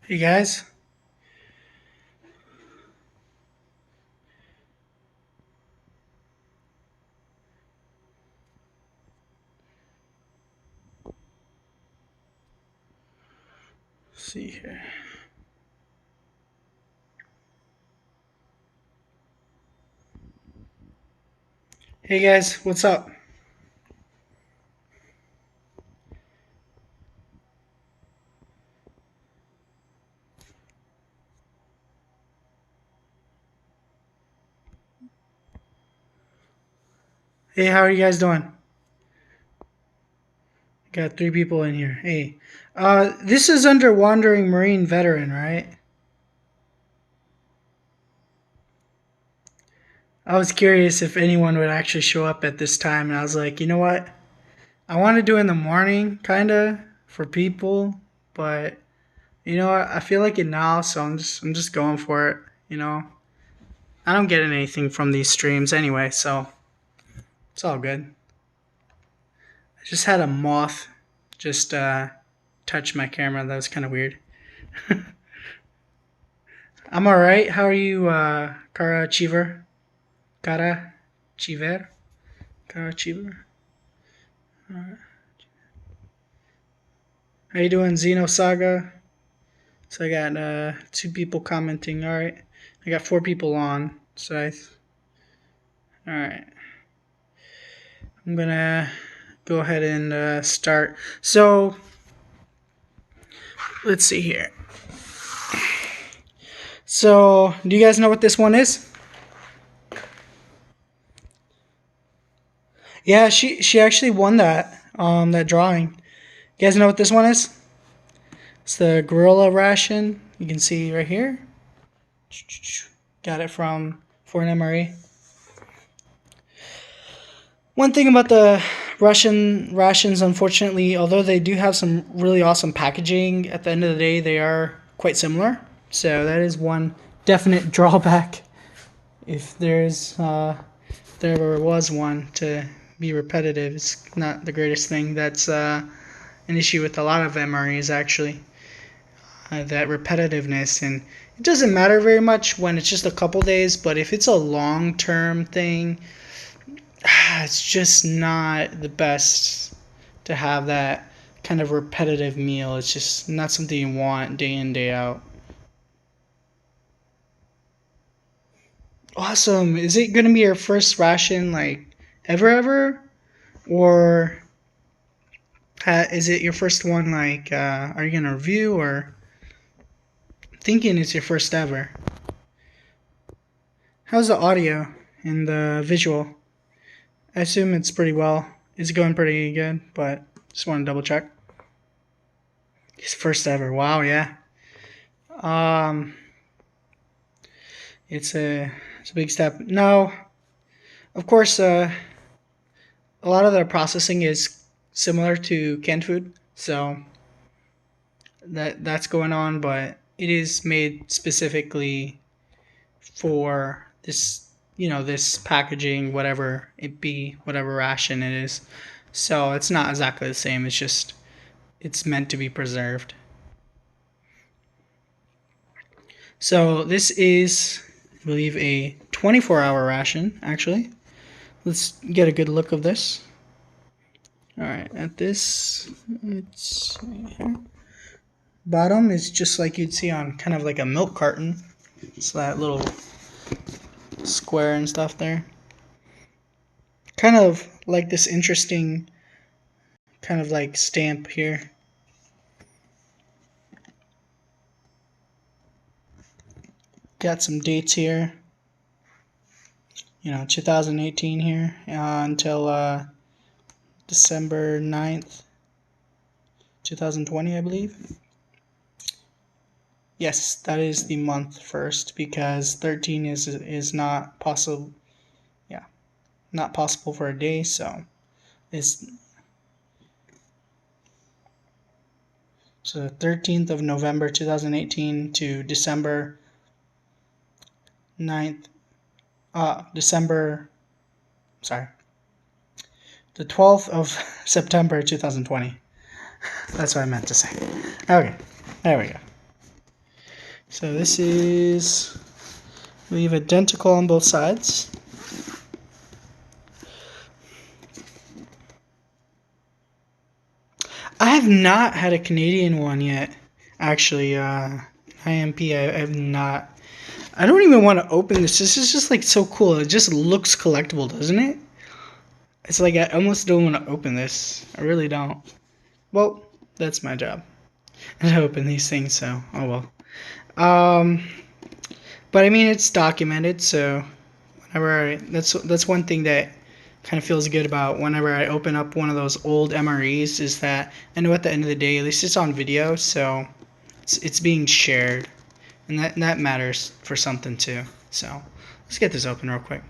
Hey guys, let's see here. Hey guys, what's up? Hey, how are you guys doing? Got three people in here. Hey, this is under Wandering Marine Veteran, right? I was curious if anyone would actually show up at this time, and I was like, you know what? I want to do in the morning, kinda, for people, but you know what? I feel like it now, so I'm just going for it. You know, I don't get anything from these streams anyway, so it's all good. I just had a moth just touch my camera. That was kind of weird. I'm all right. How are you, Kara Cheever? Kara Cheever? Kara Cheever? How you doing, Xeno Saga? So I got two people commenting. All right, I got four people on. All right. I'm gonna go ahead and start. So let's see here. So do you guys know what this one is? Yeah, she actually won that drawing. You guys know what this one is? It's the Guerilla Ration. You can see right here. Got it from Foreign MRE. One thing about the Russian rations, unfortunately, although they do have some really awesome packaging, at the end of the day, they are quite similar. So that is one definite drawback. If there ever was one, to be repetitive, it's not the greatest thing. That's an issue with a lot of MREs, actually. That repetitiveness, and it doesn't matter very much when it's just a couple days, but if it's a long-term thing, it's just not the best to have that kind of repetitive meal. It's just not something you want day in, day out. Awesome. Is it going to be your first ration, like, ever? Or is it your first one, like, are you going to review, or thinking it's your first ever? How's the audio and the visual? I assume it's pretty well. It's going pretty good, but just want to double check. His first ever. Wow, yeah. Um, it's a big step. No, of course, a lot of the processing is similar to canned food, so that's going on, but it is made specifically for this packaging, whatever it be, whatever ration it is. So it's not exactly the same. It's meant to be preserved. So this is, I believe, a 24-hour ration, actually. Let's get a good look of this. All right, at this, it's right here. Bottom is just like you'd see on kind of like a milk carton. It's that little square and stuff there. Kind of like this interesting kind of like stamp here. Got some dates here. 2018 here until December 9th, 2020, I believe. Yes, that is the month first, because 13 is not possible. Yeah, not possible for a day, so it's so 13th of November 2018 to December 9th, December, sorry, the 12th of September 2020. That's what I meant to say. Okay, there we go. So this is, I believe, identical on both sides. I have not had a Canadian one yet. Actually, IMP, I have not. I don't even want to open this. This is just like so cool. It just looks collectible, doesn't it? It's like I almost don't want to open this. I really don't. Well, that's my job. I open these things, so oh well. But I mean, it's documented, so that's one thing that kind of feels good about whenever I open up one of those old MREs is that I know at the end of the day, at least it's on video, so it's being shared, and that matters for something too. So let's get this open real quick.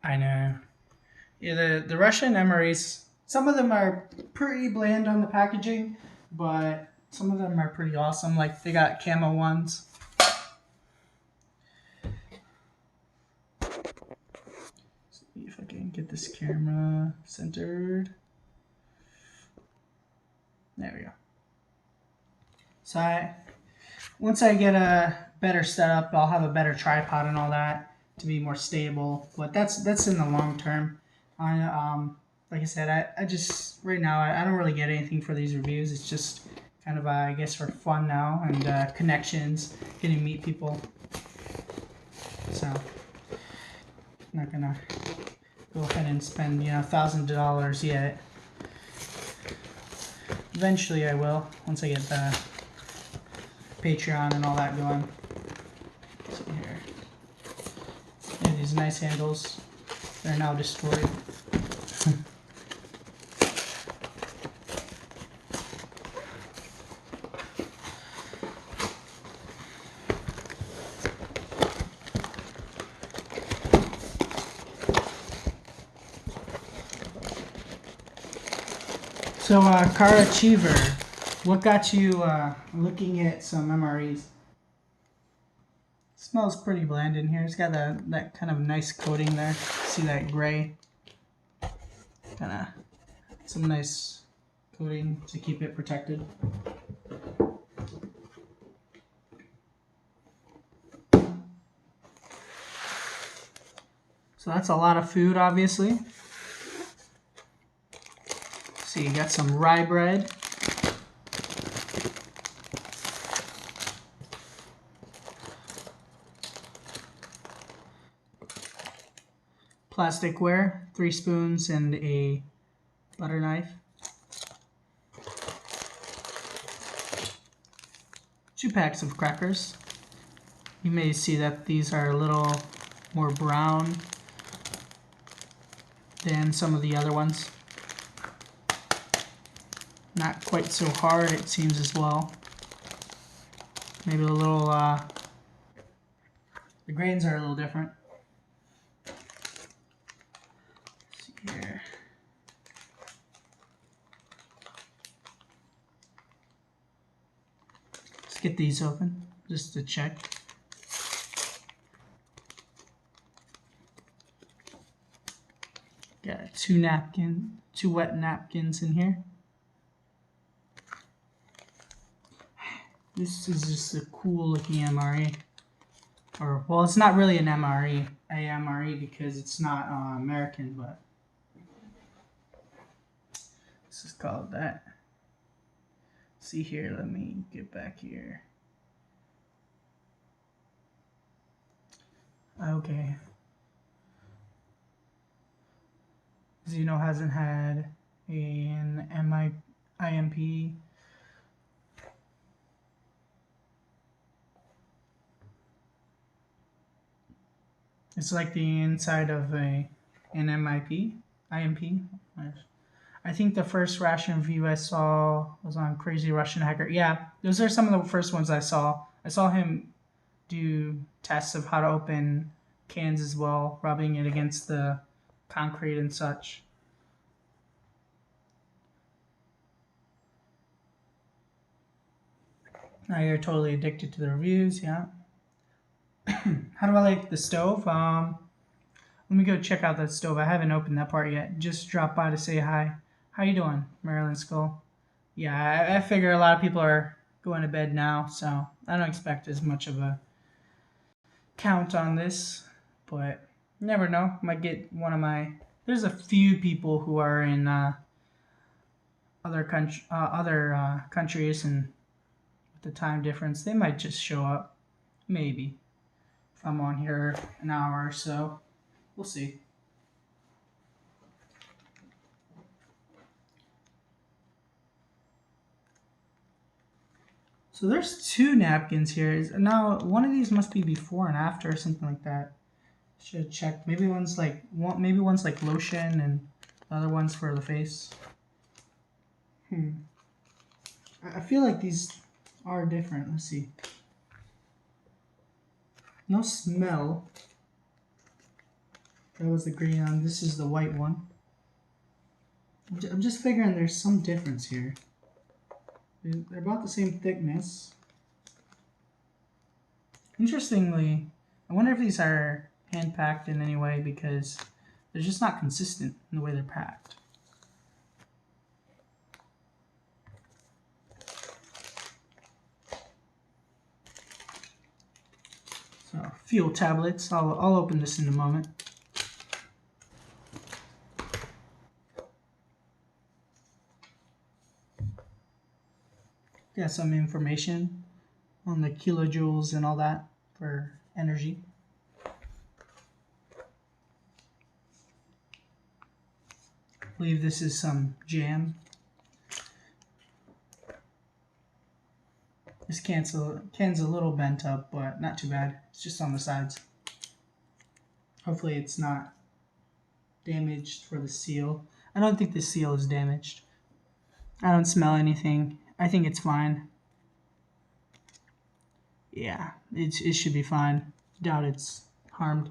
I know. Yeah, the Russian MREs, some of them are pretty bland on the packaging, but some of them are pretty awesome. Like they got camo ones. See if I can get this camera centered. There we go. So once I get a better setup, I'll have a better tripod and all that to be more stable. But that's in the long term. Like I said, I just right now I don't really get anything for these reviews. It's just kind of I guess for fun now and connections, getting to meet people. So I'm not gonna go ahead and spend $1,000 yet. Eventually I will once I get the Patreon and all that going. Let's see here. Yeah, these nice handles. They're now destroyed. So, Car Achiever, what got you looking at some MREs? Smells pretty bland in here. It's got that kind of nice coating there. See that gray? Kind of some nice coating to keep it protected. So that's a lot of food, obviously. So you got some rye bread. Plasticware, 3 spoons and a butter knife. 2 packs of crackers. You may see that these are a little more brown than some of the other ones. Not quite so hard, it seems, as well. Maybe a little, the grains are a little different. Let's see here. Let's get these open, just to check. Got 2 wet napkins in here. This is just a cool looking MRE. Or, well, it's not really an MRE, because it's not American, but this is called that. See here, let me get back here. Okay. Xeno hasn't had an IMP. It's like the inside of an IMP. I think the first Ration review I saw was on Crazy Russian Hacker. Yeah, those are some of the first ones I saw. I saw him do tests of how to open cans as well, rubbing it against the concrete and such. Now you're totally addicted to the reviews, yeah. How do I like the stove? Let me go check out that stove. I haven't opened that part yet. Just dropped by to say hi. How you doing, Marilyn Skull? Yeah, I figure a lot of people are going to bed now, so I don't expect as much of a count on this, but you never know. Might get one of my. There's a few people who are in other countries, and with the time difference, they might just show up. Maybe if I'm on here an hour or so, we'll see. So there's two napkins here. Now one of these must be before and after or something like that. Should check. Maybe one's like lotion and the other one's for the face. I feel like these are different. Let's see. No smell. That was the green one. This is the white one. I'm just figuring there's some difference here. They're about the same thickness. Interestingly, I wonder if these are hand packed in any way because they're just not consistent in the way they're packed. So fuel tablets. I'll open this in a moment. Got some information on the kilojoules and all that for energy. I believe this is some jam. This can's a little bent up, but not too bad. It's just on the sides. Hopefully it's not damaged for the seal. I don't think the seal is damaged. I don't smell anything. I think it's fine. Yeah, it should be fine. Doubt it's harmed.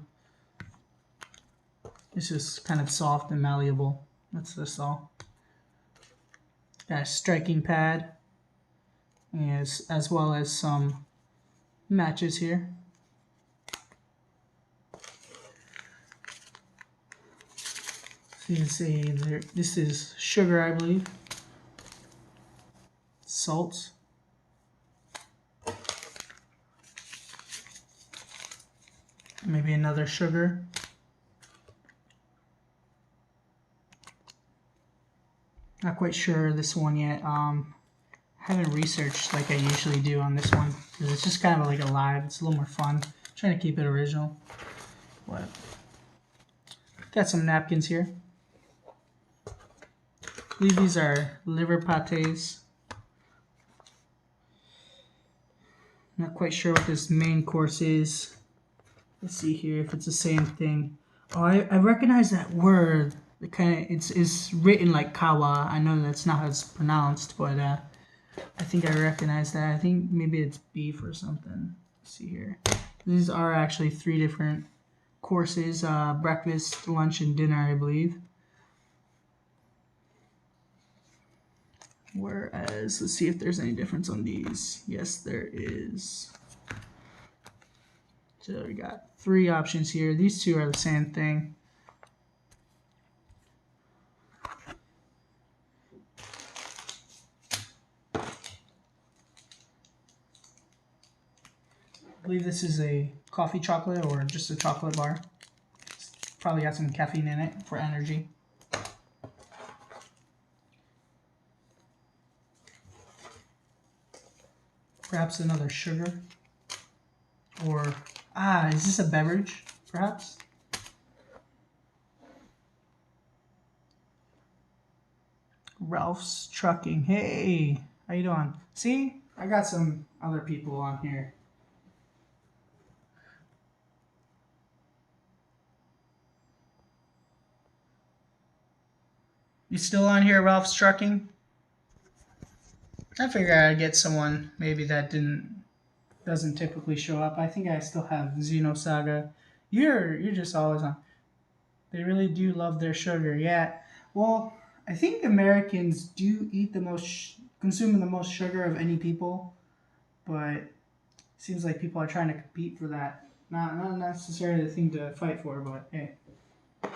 It's just kind of soft and malleable. That's this all. Got a striking pad, as well as some matches here. So you can see there, this is sugar, I believe. Salt. Maybe another sugar. Not quite sure this one yet. Haven't researched like I usually do on this one because it's just kind of like a live. It's a little more fun. I'm trying to keep it original. What? Got some napkins here. I believe these are liver pates. Not quite sure what this main course is. Let's see here if it's the same thing. Oh, I recognize that word. It's written like kawa. I know that's not how it's pronounced, but I think I recognize that. I think maybe it's beef or something. Let's see here. These are actually 3 different courses: breakfast, lunch, and dinner, I believe. Whereas, let's see if there's any difference on these. Yes, there is. So we got 3 options here. These 2 are the same thing. I believe this is a coffee chocolate or just a chocolate bar. It's probably got some caffeine in it for energy. Perhaps another sugar. Or, is this a beverage, perhaps? Ralph's Trucking. Hey, how you doing? See, I got some other people on here. You still on here, Ralph's Trucking? I figured I'd get someone maybe that doesn't typically show up. I think I still have Xenosaga. You're just always on. They really do love their sugar. Yeah. Well, I think Americans do eat consume the most sugar of any people, but it seems like people are trying to compete for that Not necessarily the thing to fight for, but hey. So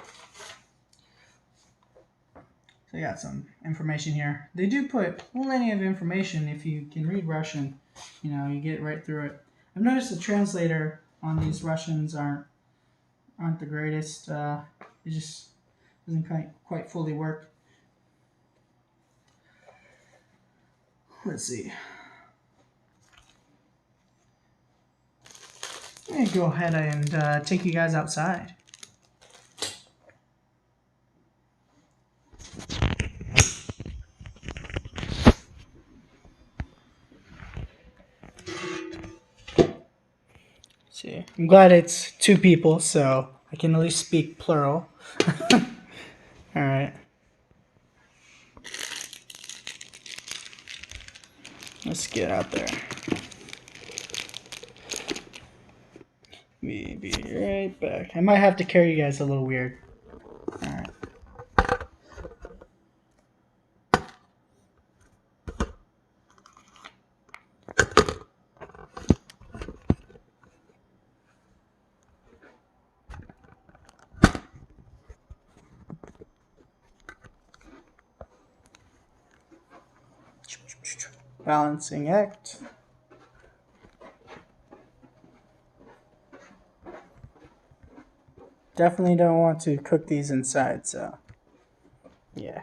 I got some information here. They do put plenty of information if you can read Russian. You know, you get right through it. I've noticed the translator on these Russians aren't the greatest. It just doesn't quite fully work. Let's see. I'm going to go ahead and take you guys outside. See, I'm glad it's 2 people, so I can at least speak plural. Alright. Let's get out there. Be right back. I might have to carry you guys a little weird. Alright. Balancing act. Definitely don't want to cook these inside, so yeah.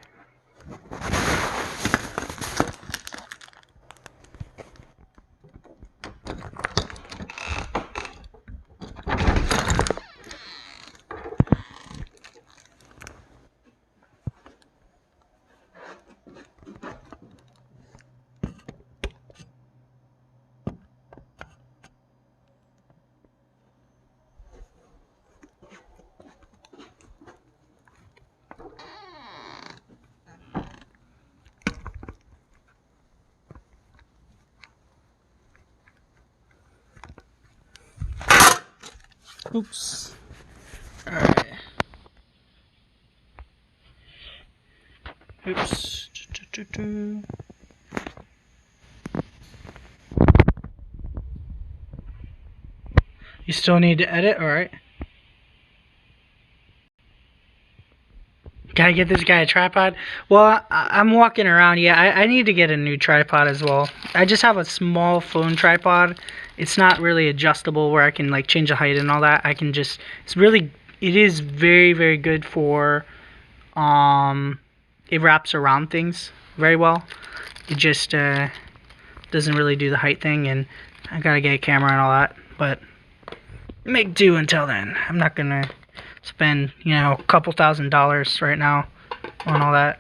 Oops. Alright. Oops. You still need to edit? Alright. Gotta get this guy a tripod. Well, I'm walking around. Yeah, I need to get a new tripod as well. I just have a small phone tripod. It's not really adjustable where I can like change the height and all that. I can just, it is very, very good for, it wraps around things very well. It just doesn't really do the height thing, and I gotta get a camera and all that. But make do until then. I'm not gonna spend, you know, a couple $1,000s right now on all that.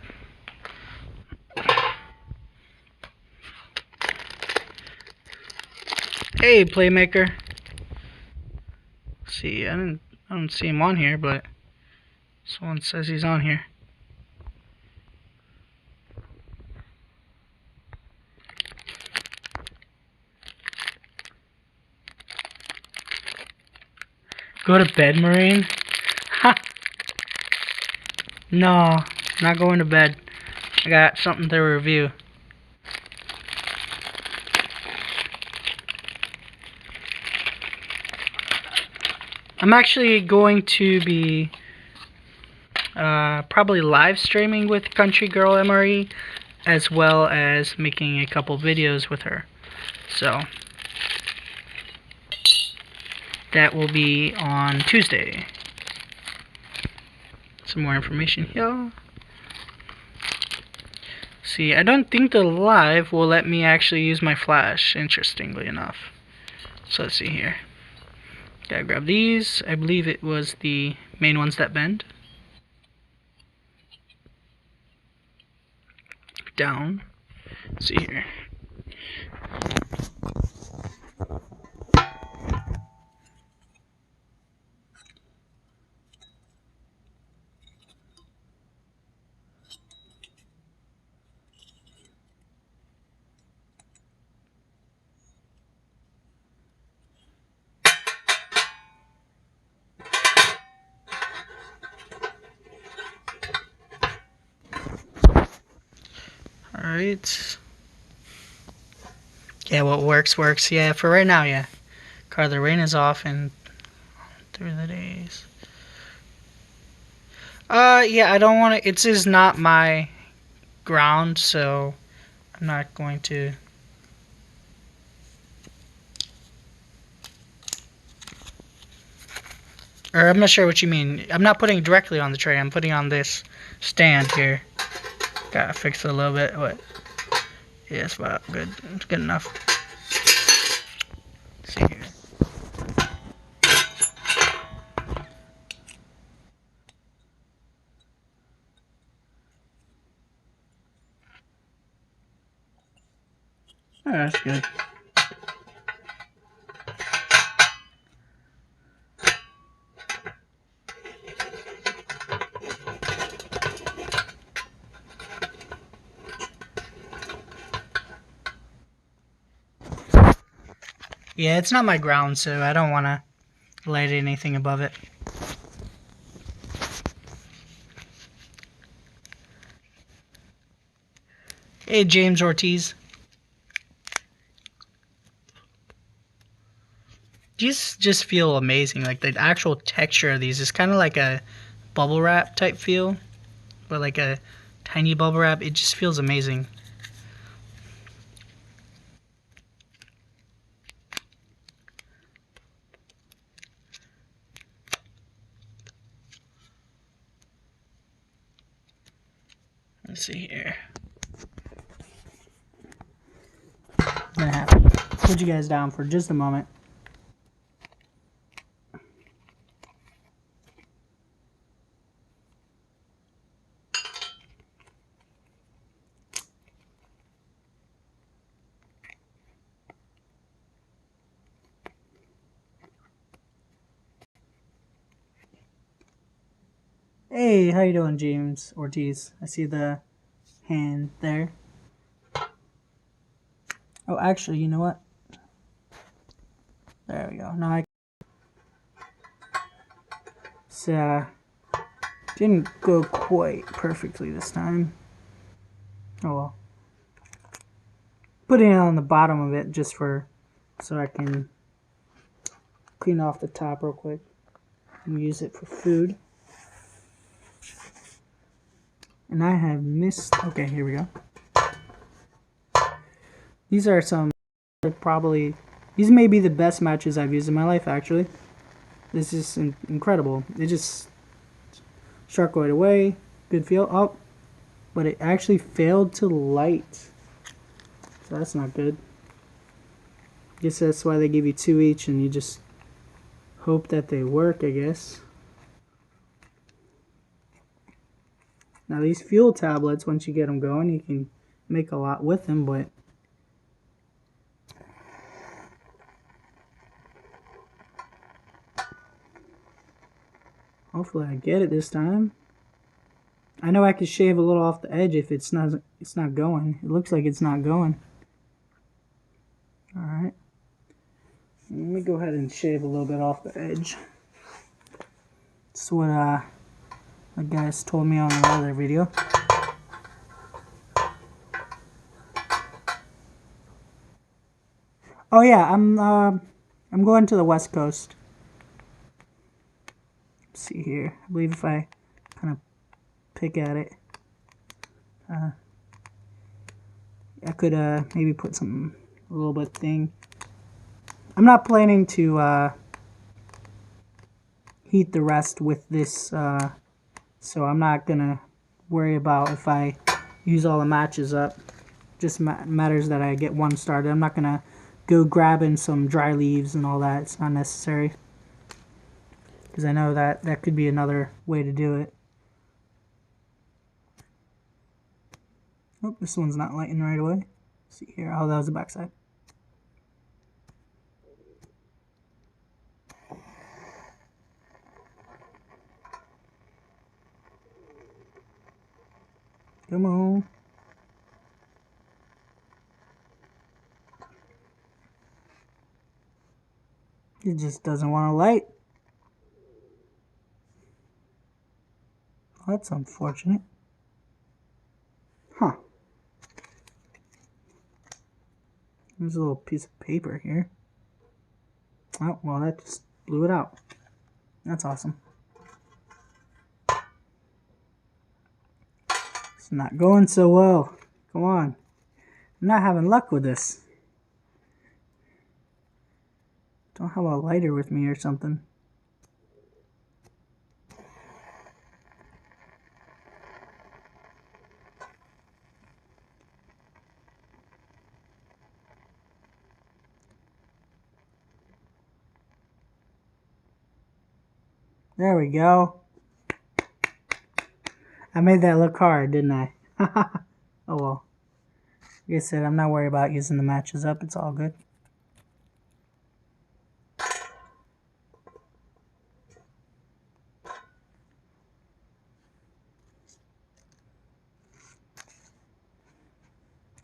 Hey, Playmaker. See, I don't see him on here, but someone says he's on here. Go to bed, Marine? Ha! No, not going to bed. I got something to review. I'm actually going to be probably live streaming with Country Girl MRE, as well as making a couple videos with her. So that will be on Tuesday. Some more information here. See, I don't think the live will let me actually use my flash, interestingly enough. So let's see here. Gotta grab these. I believe it was the main ones that bend. Down. Let's see here. Alright. Yeah, what works, works. Yeah, for right now, yeah. The rain is off and through the days. Yeah, I don't want to. It is not my ground, so I'm not going to. Or I'm not sure what you mean. I'm not putting it directly on the tray. I'm putting on this stand here. Gotta fix it a little bit. What? Yeah, it's about good. It's good enough. Let's see here. Oh, that's good. Yeah, it's not my ground, so I don't want to light anything above it. Hey, James Ortiz. These just feel amazing. Like the actual texture of these is kind of like a bubble wrap type feel, but like a tiny bubble wrap. It just feels amazing. Let's see here. I'm gonna have to put you guys down for just a moment. Hey, how you doing, James Ortiz? I see the hand there. Oh, actually, you know what? There we go. Now I didn't go quite perfectly this time. Oh well. Putting it on the bottom of it just so I can clean off the top real quick and use it for food. And I have missed. Okay, here we go. These are some probably. These may be the best matches I've used in my life. Actually, this is incredible. It just struck right away. Good feel. Oh, but it actually failed to light. So that's not good. Guess that's why they give you 2 each, and you just hope that they work, I guess. Now these fuel tablets, once you get them going, you can make a lot with them, but hopefully I get it this time. I know I could shave a little off the edge if it's not going. It looks like it's not going. Alright. Let me go ahead and shave a little bit off the edge. That's what the guys told me on another video. Oh yeah, I'm going to the West Coast. Let's see here. I believe if I kind of pick at it, I could maybe put some a little bit thing. I'm not planning to heat the rest with this, so I'm not gonna worry about if I use all the matches up. Just matters that I get one started. I'm not gonna go grabbing some dry leaves and all that. It's not necessary, because I know that could be another way to do it. Oh, this one's not lighting right away. Let's see here. Oh, that was the backside. Come on. It just doesn't want to light. Well, that's unfortunate. Huh. There's a little piece of paper here. Oh, well, that just blew it out. That's awesome. It's not going so well. Come on. I'm not having luck with this. Don't have a lighter with me or something. There we go. I made that look hard, didn't I? Oh well. Like I said, I'm not worried about using the matches up. It's all good.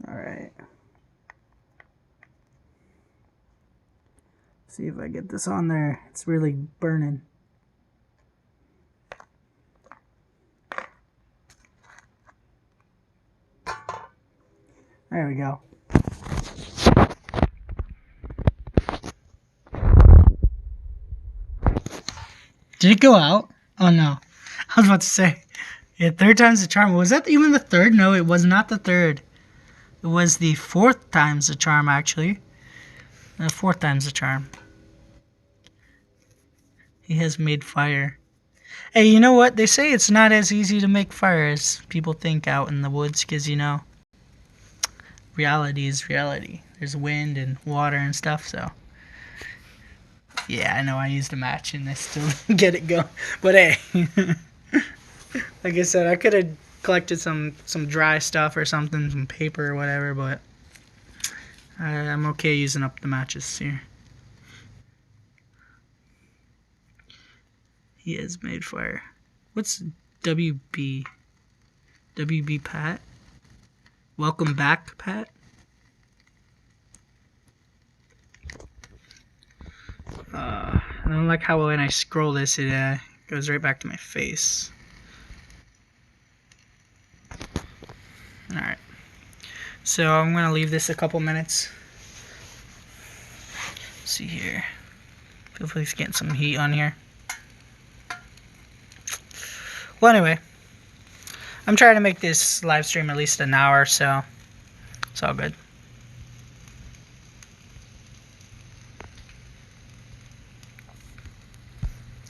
Alright. See if I get this on there. It's really burning. There we go. Did it go out? Oh no. I was about to say. Yeah, third time's the charm. Was that even the third? No, it was not the third. It was the fourth time's the charm, actually. The fourth time's the charm. He has made fire. Hey, you know what? They say it's not as easy to make fire as people think out in the woods, because, you know, reality is reality. There's wind and water and stuff, so. Yeah, I know I used a match and I still didn't get it going. But hey, like I said, I could have collected some dry stuff or something, some paper or whatever, but I'm okay using up the matches here. He has made fire. What's WB? WB Pat? Welcome back, Pat? I don't like how when I scroll this, it goes right back to my face. Alright. So I'm going to leave this a couple minutes. Let's see here. Hopefully it's getting some heat on here. Well, anyway. I'm trying to make this live stream at least an hour, so it's all good.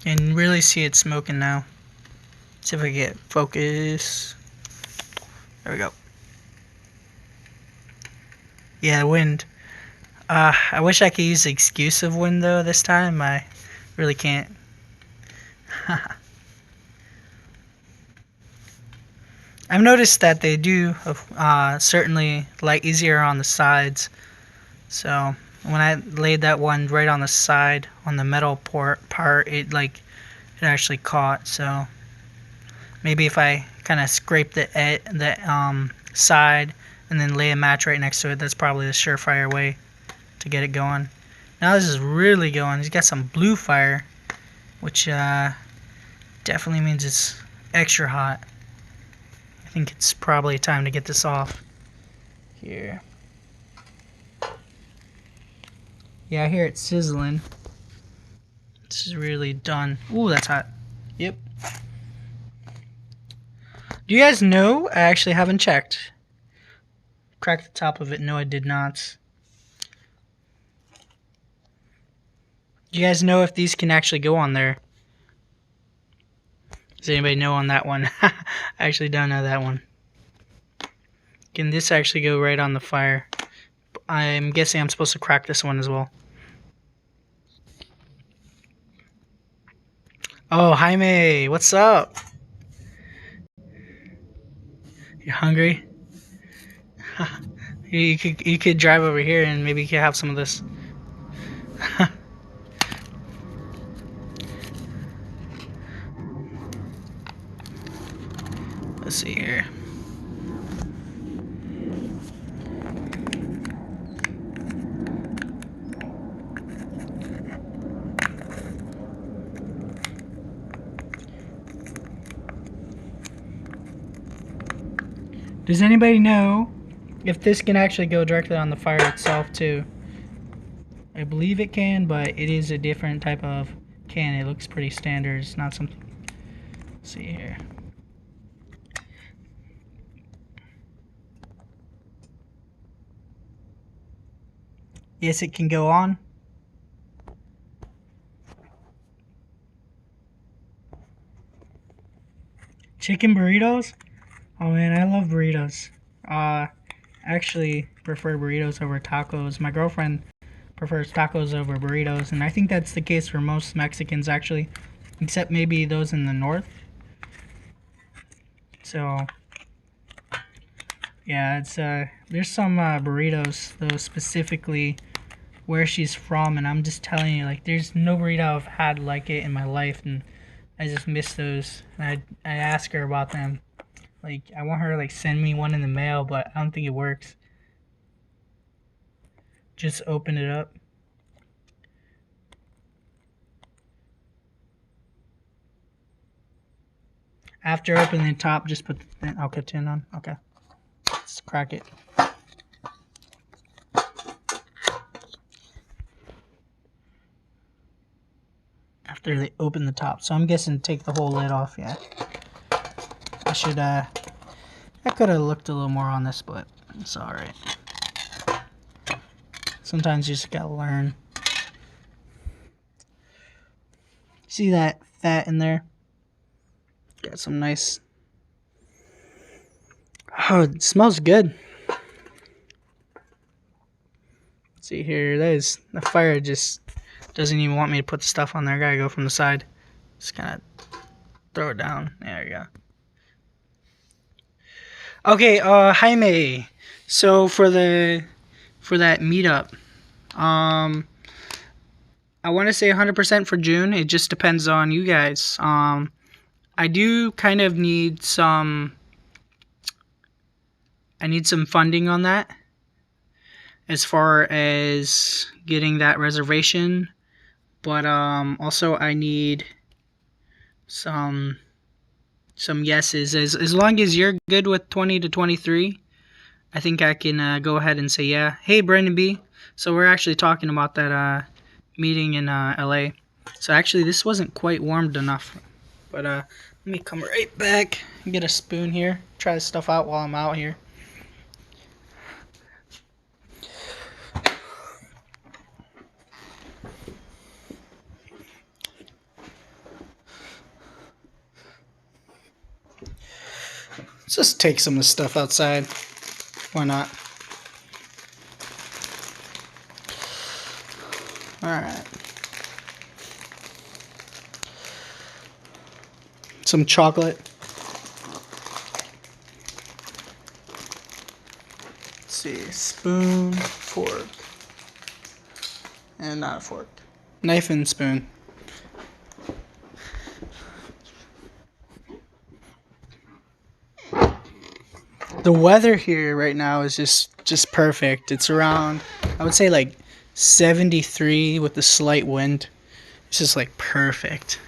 You can really see it smoking now. See if I get focus. There we go. Yeah, wind. I wish I could use the excuse of wind though this time. I really can't. I've noticed that they do certainly light easier on the sides. So when I laid that one right on the side on the metal part, it actually caught. So maybe if I kind of scrape the side and then lay a match right next to it, that's probably the surefire way to get it going. Now this is really going. He's got some blue fire, which definitely means it's extra hot. I think it's probably time to get this off here. Yeah, I hear it sizzling. This is really done. Ooh, that's hot. Yep. Do you guys know? I actually haven't checked. Cracked the top of it. No, I did not. Do you guys know if these can actually go on there? Does anybody know on that one? I actually don't know that one. Can this actually go right on the fire? I'm guessing I'm supposed to crack this one as well. Oh, Jaime, what's up? You hungry? you could drive over here and maybe you could have some of this. Let's see here. Does anybody know if this can actually go directly on the fire itself too? I believe it can, but it is a different type of can. It looks pretty standard. It's not something. Let's see here. Yes, it can go on. Chicken burritos? Oh man, I love burritos. I actually prefer burritos over tacos. My girlfriend prefers tacos over burritos, and I think that's the case for most Mexicans actually, except maybe those in the north. So yeah, it's there's some burritos though specifically where she's from, and I'm just telling you, like, there's no burrito I've had like it in my life, and I just miss those. And I ask her about them. Like, I want her to like send me one in the mail, but I don't think it works. Just open it up. After opening the top, just put the okay tin on. Okay, let's crack it. After they open the top, so I'm guessing take the whole lid off. Yeah, I should. I could have looked a little more on this, but it's all right. Sometimes you just gotta learn. See that fat in there? Got some nice. Oh, it smells good. Let's see here, that is the fire just doesn't even want me to put the stuff on there. I gotta go from the side. Just kind of throw it down. There you go. Okay, Jaime. So for that meetup, I want to say 100% for June. It just depends on you guys. I do kind of need some. I need some funding on that, as far as getting that reservation. But also I need some yeses. As long as you're good with 20 to 23, I think I can go ahead and say yeah. Hey, Brandon B. So we're actually talking about that meeting in LA. So actually this wasn't quite warmed enough. But let me come right back and get a spoon here. Try this stuff out while I'm out here. Let's just take some of the stuff outside. Why not? Alright. Some chocolate. Let's see. Spoon, fork. And not a fork. Knife and spoon. The weather here right now is just perfect. It's around, I would say, like 73 with a slight wind. It's just like perfect.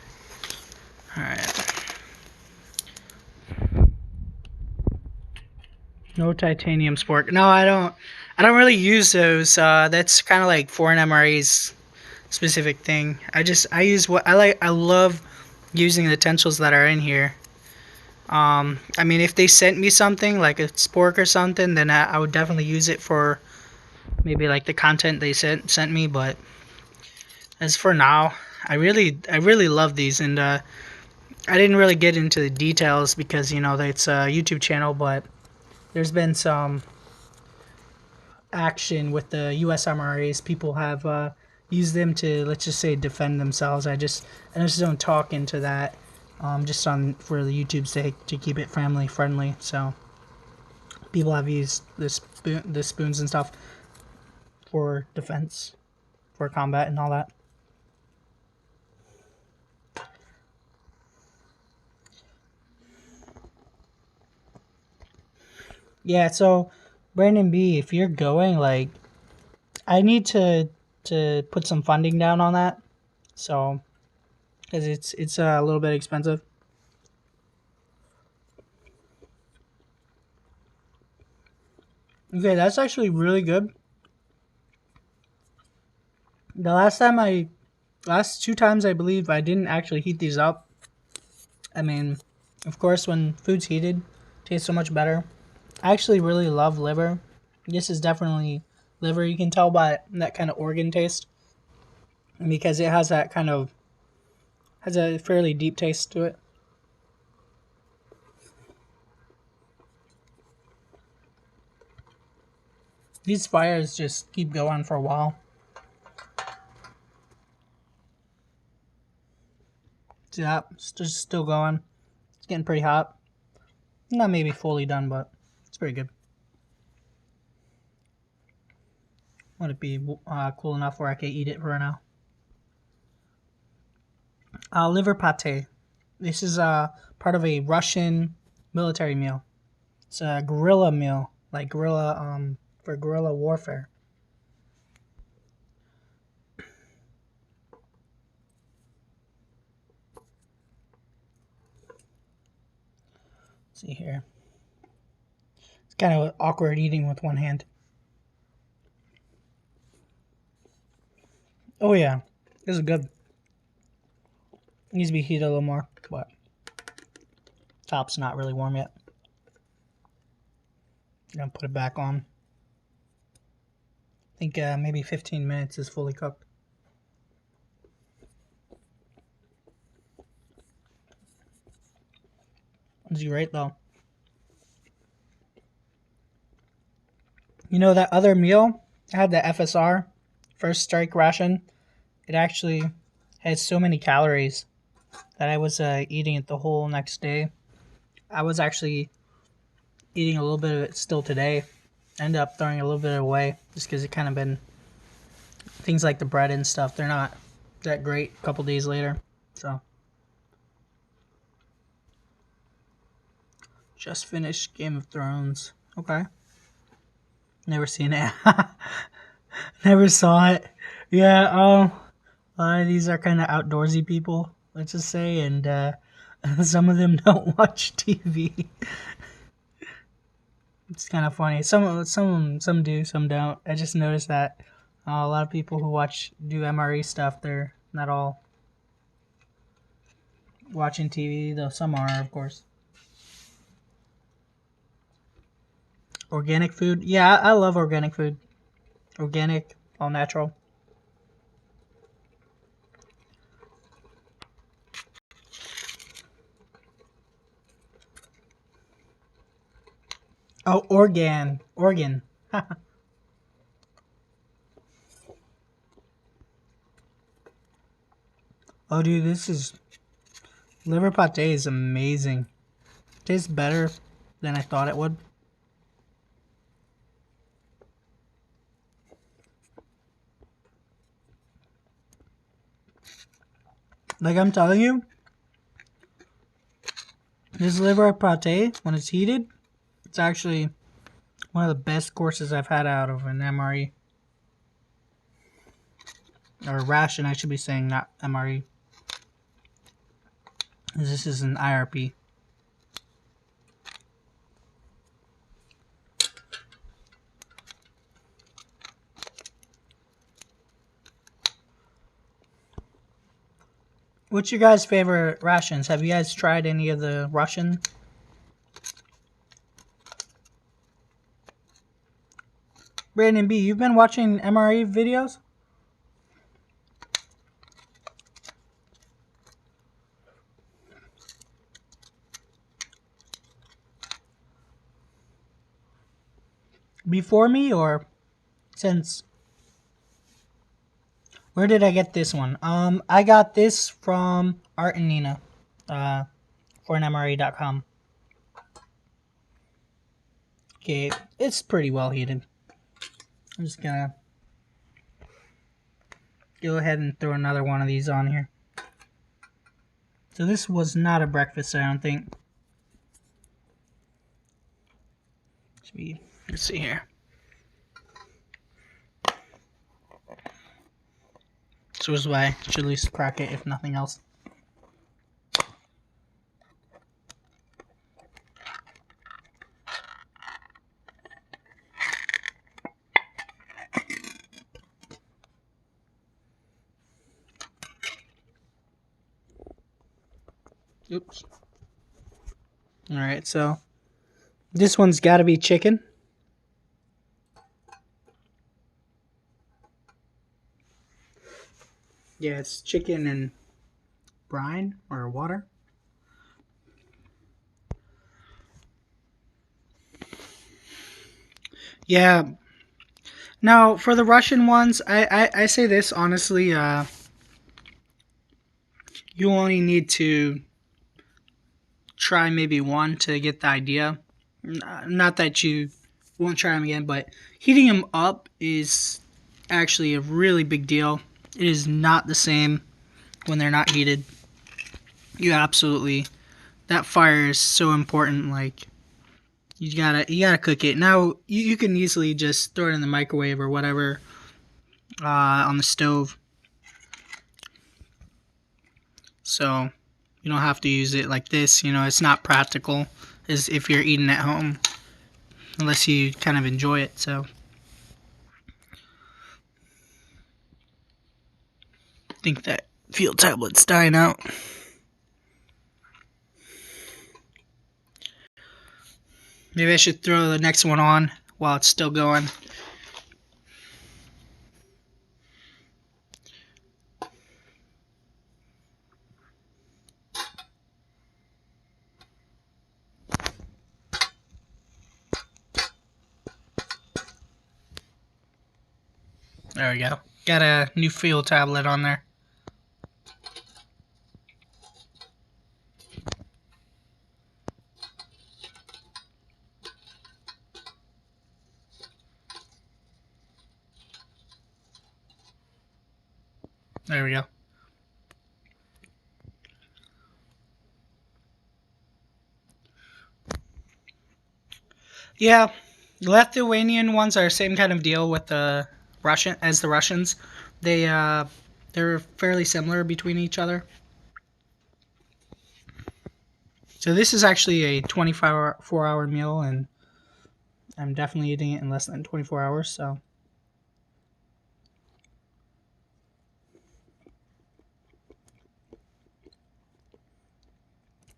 All right. No titanium spork. No, I don't really use those. That's kind of like foreign MRA's specific thing. I use what I like. I love using the utensils that are in here. I mean, if they sent me something like a spork or something, then I would definitely use it for maybe like the content they sent me. But as for now, I really love these, and I didn't really get into the details because it's a YouTube channel, but there's been some action with the U.S. MRAs. People have used them to, let's just say, defend themselves. I just don't talk into that. Just for the YouTube's sake, to keep it family friendly. So people have used the spoons and stuff for defense, for combat and all that. Yeah, so Brandon B, if you're going, like, I need to put some funding down on that. So because it's a little bit expensive. Okay, that's actually really good. The last time I Last 2 times, I believe, I didn't actually heat these up. I mean, of course, when food's heated, it tastes so much better. I actually really love liver. This is definitely liver. You can tell by that kind of organ taste. Because it has that kind of, has a fairly deep taste to it. These fires just keep going for a while. See that? It's just still going. It's getting pretty hot. Not maybe fully done, but it's pretty good. Want it be cool enough where I can eat it for now. Liver pate. This is part of a Russian military meal. It's a guerrilla meal, like guerrilla for guerrilla warfare. Let's see here. It's kind of awkward eating with one hand. Oh yeah, this is good. Needs to be heated a little more, but top's not really warm yet. I'm gonna put it back on. I think maybe 15 minutes is fully cooked. It's great though. You know that other meal? I had the FSR, First Strike Ration. It actually had so many calories that I was eating it the whole next day. I was actually eating a little bit of it still today. Ended up throwing a little bit away just because it kind of been things like the bread and stuff. They're not that great a couple days later. So just finished Game of Thrones. Okay. Never seen it. Never saw it. Yeah, a lot of these are kind of outdoorsy people, let's just say, and some of them don't watch TV. It's kind of funny. Some do, some don't. I just noticed that a lot of people who do MRE stuff, they're not all watching TV, though some are, of course. Organic food? Yeah, I love organic food. Organic, all natural. Oh, organ. Oh, dude, this is liver pate is amazing. Tastes better than I thought it would. Like I'm telling you, this liver pate, when it's heated, it's actually one of the best courses I've had out of an MRE. Or ration, I should be saying, not MRE. This is an IRP. What's your guys' favorite rations? Have you guys tried any of the Russian? Brandon B, you've been watching MRE videos? Before me or since? Where did I get this one? I got this from Art and Nina, for an MRE.com. Okay, it's pretty well heated. I'm just gonna go ahead and throw another one of these on here. So this was not a breakfast, I don't think. Let's see here. So this is why I should at least crack it, if nothing else. Oops. All right, so this one's got to be chicken. Yeah, it's chicken and brine or water. Yeah. Now, for the Russian ones, I say this honestly, you only need to try maybe one to get the idea. Not that you won't try them again, but heating them up is actually a really big deal. It is not the same when they're not heated. You absolutely, that fire is so important. Like, you gotta cook it. Now you can easily just throw it in the microwave or whatever, on the stove. So you don't have to use it like this. You know, it's not practical as if you're eating at home unless you kind of enjoy it. So I think that field tablet's dying out. Maybe I should throw the next one on while it's still going. There we go. Got a new field tablet on there. There we go. Yeah, the Lithuanian ones are the same kind of deal with the Russians. They they're fairly similar between each other. So this is actually a 24-hour meal, and I'm definitely eating it in less than 24 hours. So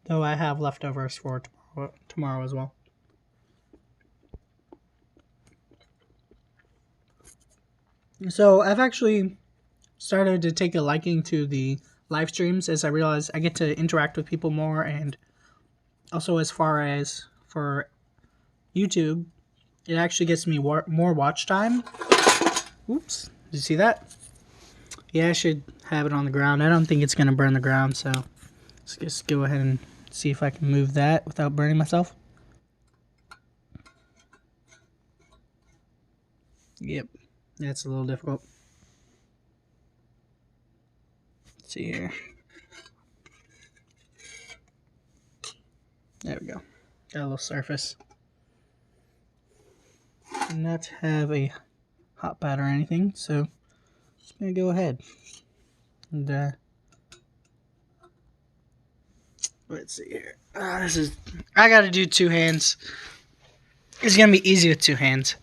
though I have leftovers for tomorrow as well. So I've actually started to take a liking to the live streams as I realize I get to interact with people more, and also as far as for YouTube, it actually gets me more watch time. Oops, did you see that? Yeah, I should have it on the ground. I don't think it's gonna burn the ground, so let's just go ahead and see if I can move that without burning myself. Yep, that's a little difficult. Let's see here. There we go. Got a little surface. Not have a hot pad or anything, so just gonna go ahead and let's see here. I gotta do two hands. It's gonna be easy with two hands.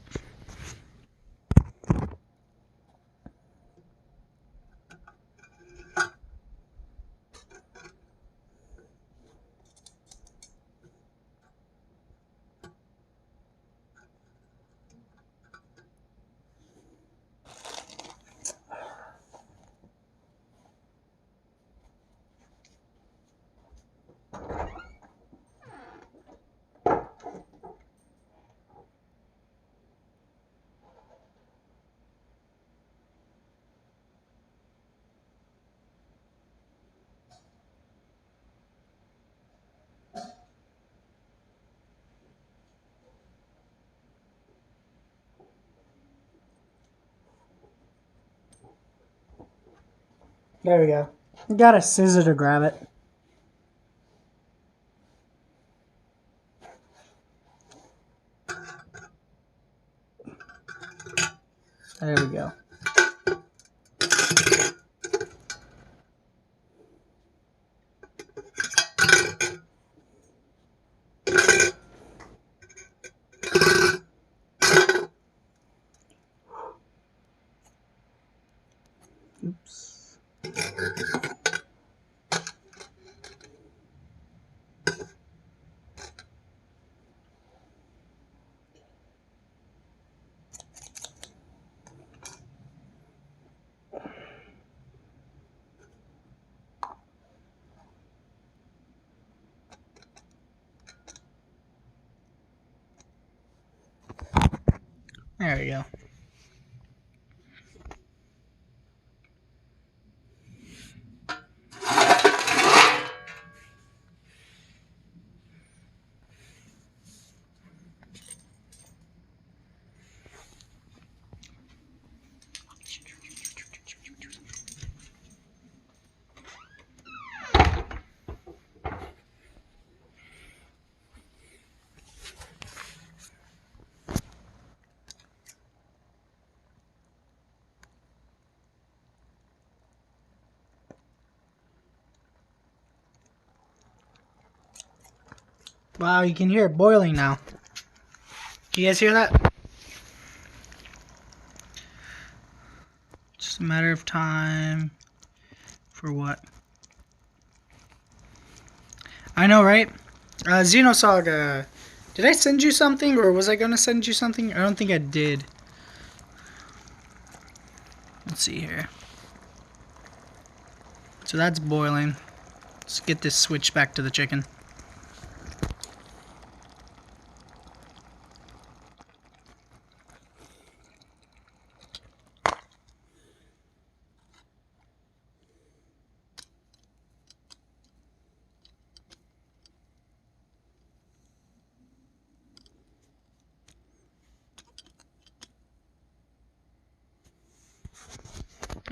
There we go. Got a scissor to grab it. There we go. Oops. There we go. Wow, you can hear it boiling now. Can you guys hear that? Just a matter of time. For what? I know, right? Xenosaga. Did I send you something, or was I gonna send you something? I don't think I did. Let's see here. So that's boiling. Let's get this switch back to the chicken.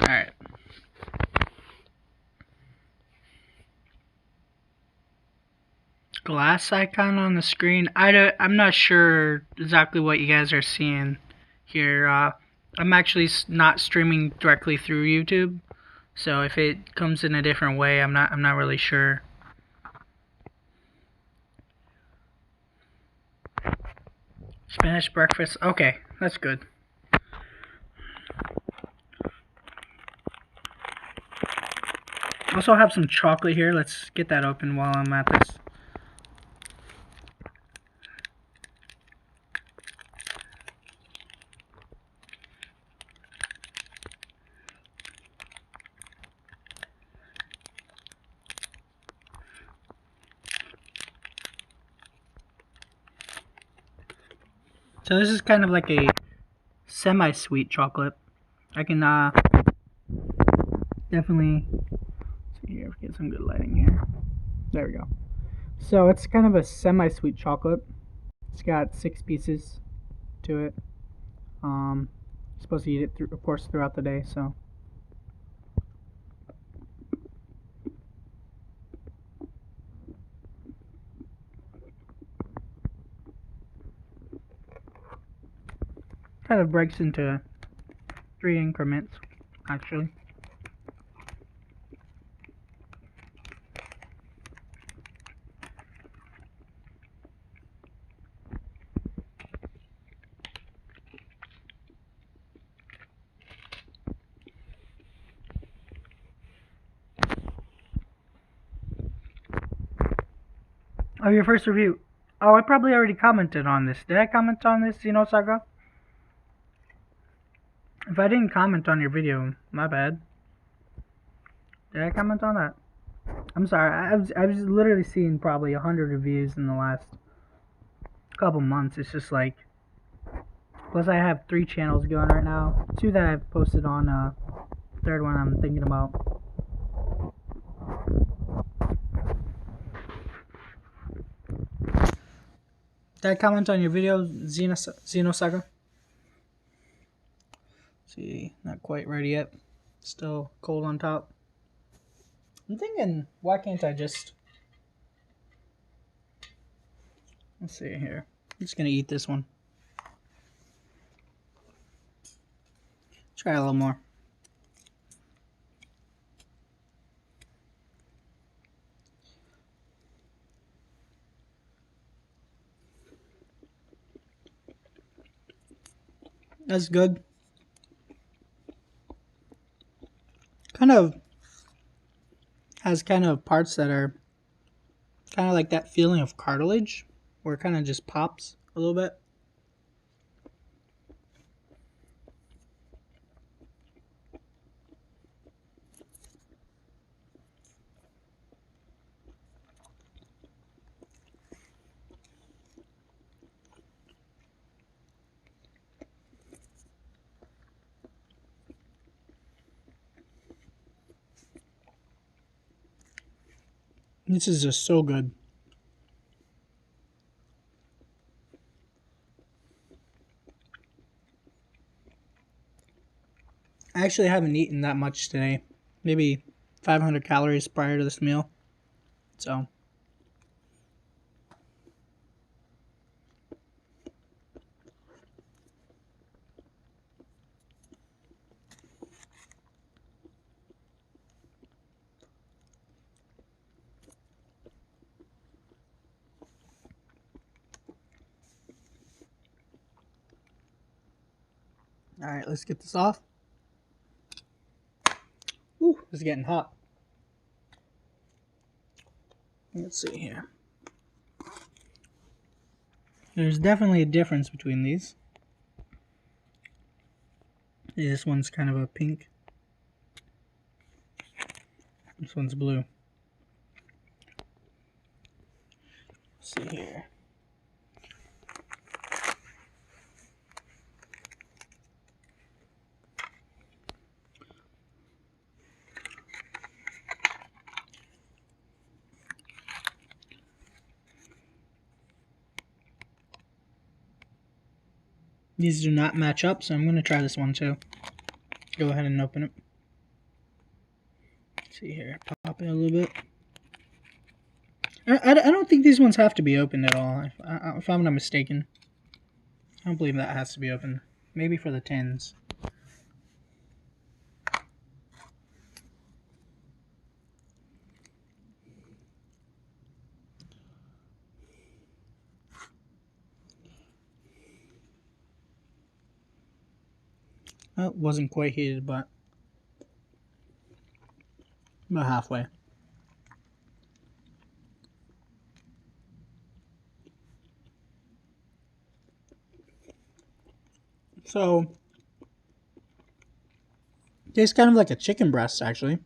Alright. Glass icon on the screen. I'm not sure exactly what you guys are seeing here. I'm actually not streaming directly through YouTube, so if it comes in a different way, I'm not really sure. Spanish breakfast. Okay, that's good. Also have some chocolate here. Let's get that open while I'm at this. So this is kind of like a semi-sweet chocolate. I can definitely see here, get some good lighting here. There we go. So it's kind of a semi-sweet chocolate. It's got 6 pieces to it. Supposed to eat it of course throughout the day. So kind of breaks into 3 increments, actually. Oh, your first review. Oh, I probably already commented on this. Did I comment on this, Xenosaga? If I didn't comment on your video, my bad. Did I comment on that? I'm sorry. I was literally seeing probably 100 reviews in the last couple months. It's just like, plus I have 3 channels going right now. 2 that I've posted on. Third one I'm thinking about. Did I comment on your video, Xenosaga? See, not quite ready yet. Still cold on top. I'm thinking, why can't I just... Let's see here. I'm just gonna eat this one. Try a little more. That's good. Kind of has kind of parts that are kind of like that feeling of cartilage, where it kind of just pops a little bit. This is just so good. I actually haven't eaten that much today. Maybe 500 calories prior to this meal. So, all right, let's get this off. Ooh, it's getting hot. Let's see here. There's definitely a difference between these. This one's kind of a pink. This one's blue. Let's see here. These do not match up, so I'm going to try this one too. Go ahead and open it. Let's see here, pop it a little bit. I don't think these ones have to be opened at all, if I'm not mistaken. I don't believe that has to be opened. Maybe for the tins. Well, it wasn't quite heated, but about halfway. So, tastes kind of like a chicken breast, actually.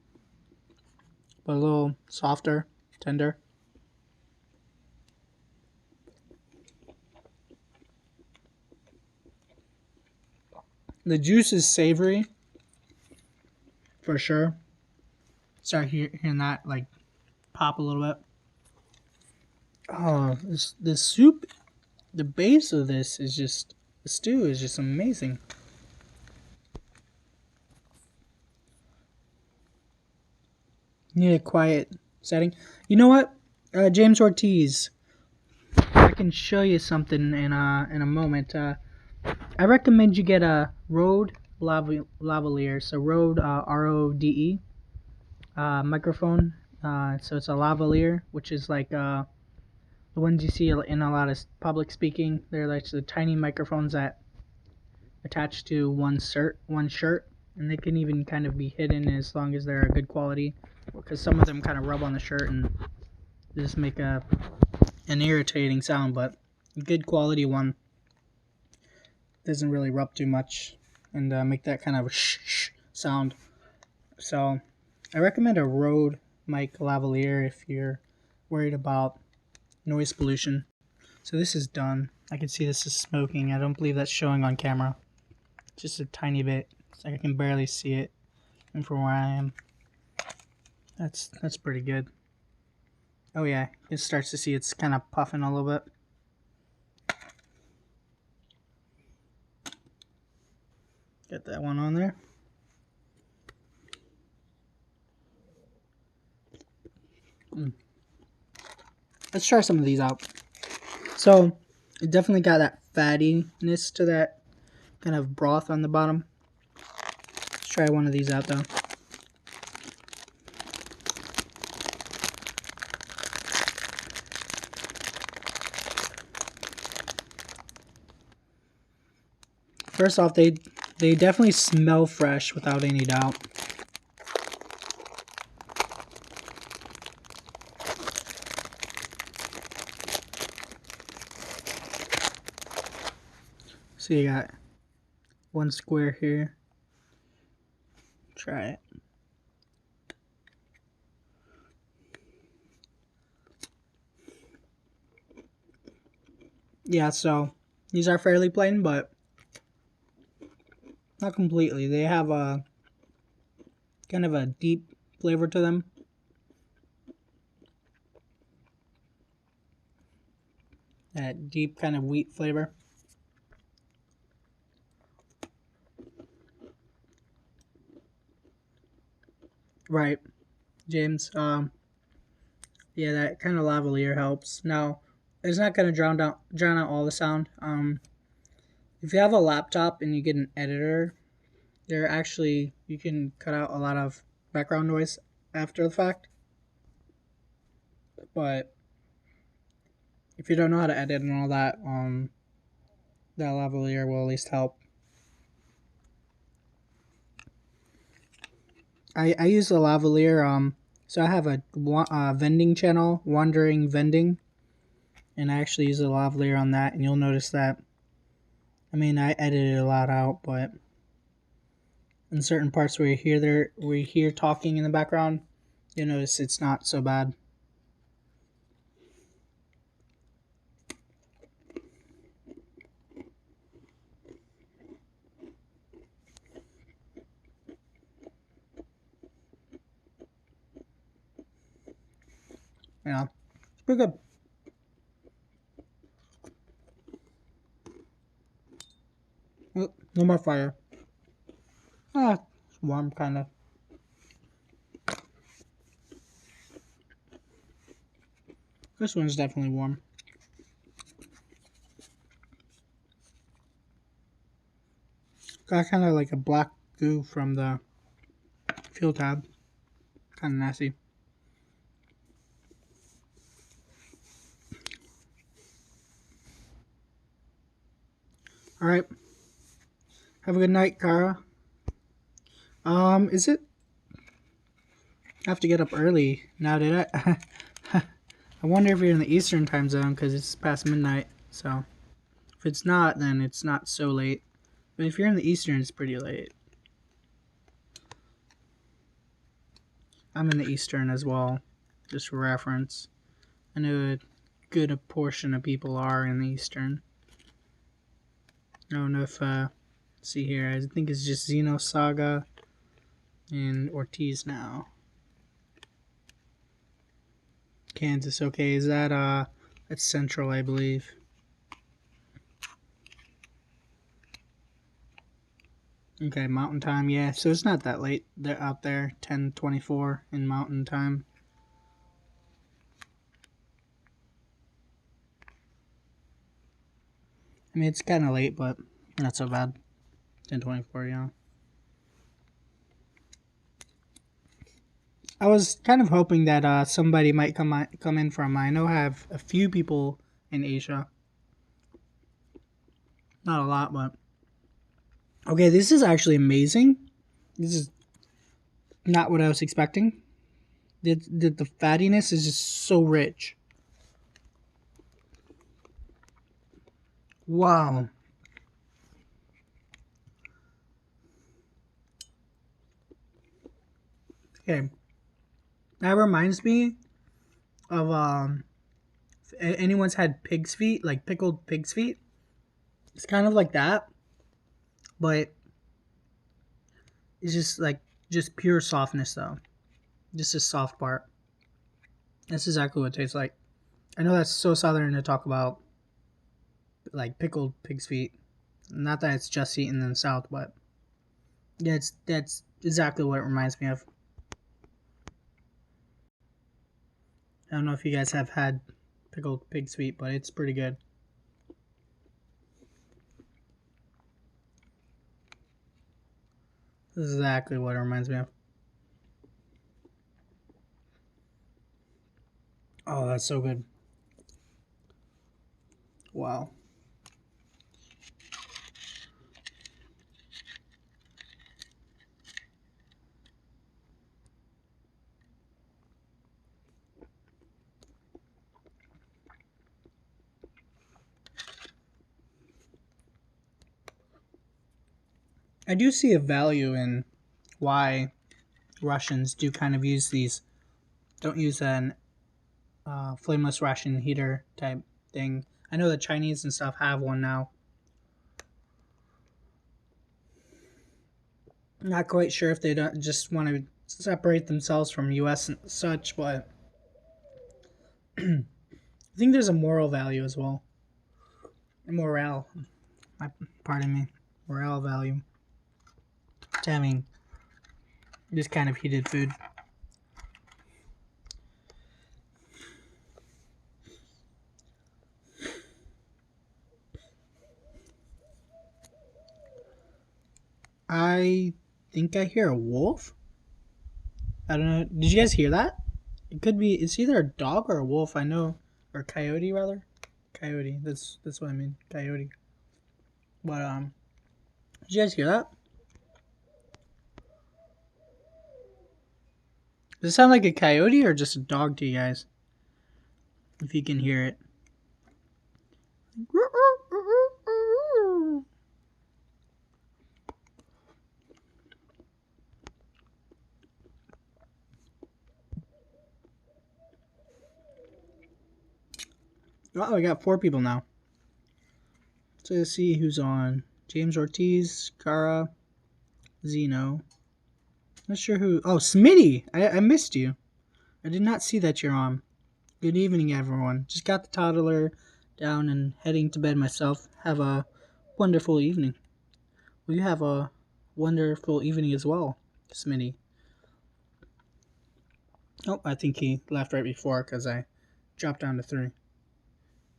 But a little softer, tender. The juice is savory, for sure. Start hearing that, like, pop a little bit. Oh, this soup, the base of this is just, the stew is just amazing. Need a quiet setting. You know what, James Ortiz, I can show you something in a moment. I recommend you get a Rode lavalier. So Rode, Rode, microphone. So it's a lavalier, which is like the ones you see in a lot of public speaking. They're like the tiny microphones that attach to one shirt, and they can even kind of be hidden as long as they're a good quality, because some of them kind of rub on the shirt and just make an irritating sound. But a good quality one doesn't really rub too much and make that kind of shh sound. So I recommend a Rode mic lavalier if you're worried about noise pollution. So this is done. I can see this is smoking. I don't believe that's showing on camera. Just a tiny bit. It's like I can barely see it. And from where I am, that's pretty good. Oh yeah, it starts to see it's kind of puffing a little bit. Get that one on there. Let's try some of these out. So, it definitely got that fattiness to that kind of broth on the bottom. Let's try one of these out though. First off, they definitely smell fresh without any doubt. So you got one square here. Try it. Yeah, so these are fairly plain, but not completely. They have a kind of a deep flavor to them. deep kind of wheat flavor. Right, James. Yeah, that kind of lavalier helps. Now, it's not gonna drown out all the sound. If you have a laptop and you get an editor, there actually you can cut out a lot of background noise after the fact. But if you don't know how to edit and all that, that lavalier will at least help. I use the lavalier. So I have a vending channel, Wandering Vending, and I actually use the lavalier on that. And you'll notice that. I mean, I edited a lot out, but in certain parts where we hear talking in the background, you'll notice it's not so bad. Yeah, it's pretty good. Oh, no more fire. It's warm, kind of. This one's definitely warm. Got kind of like a black goo from the fuel tab. Kind of nasty. All right. Have a good night, Kara. Is it? I have to get up early now. Did I? I wonder if you're in the Eastern time zone because it's past midnight. So if it's not, then it's not so late. But if you're in the Eastern, it's pretty late. I'm in the Eastern as well, just for reference. I know a good portion of people are in the Eastern. I don't know if, see here, I think it's just Xenosaga and Ortiz now. Kansas, okay, is that, that's Central, I believe. Okay, Mountain Time, yeah, so it's not that late. They're out there, 10:24 in Mountain Time. I mean, it's kind of late, but not so bad. 10:24, yeah. I was kind of hoping that somebody might come in from. I know I have a few people in Asia. Not a lot, but okay. This is actually amazing. This is not what I was expecting. The fattiness is just so rich. Wow. Okay. That reminds me of if anyone's had pig's feet, like pickled pig's feet. It's kind of like that, but it's just like just pure softness though. Just a soft part. That's exactly what it tastes like. I know that's so southern to talk about like pickled pig's feet. Not that it's just eaten in the south, but yeah, that's exactly what it reminds me of. I don't know if you guys have had pickled pig's feet, but it's pretty good. This is exactly what it reminds me of. Oh, that's so good. Wow. I do see a value in why Russians do kind of use these. Don't use an flameless ration heater type thing. I know the Chinese and stuff have one now. Not quite sure if they don't just want to separate themselves from US and such, but I think there's a moral value as well. morale. Pardon me. Morale value to having this kind of heated food. I think I hear a wolf. I don't know. Did you guys hear that? It could be. It's either a dog or a wolf. I know, or a coyote rather. Coyote. That's what I mean. Coyote. But did you guys hear that? Does it sound like a coyote or just a dog to you guys? If you can hear it. Oh, we got 4 people now. So let's see who's on. James Ortiz, Cara, Zeno. Not sure who. Oh, Smitty! I missed you. I did not see that you're on. Good evening, everyone. Just got the toddler down and heading to bed myself. Have a wonderful evening. Well, you have a wonderful evening as well, Smitty. Oh, I think he left right before because I dropped down to 3.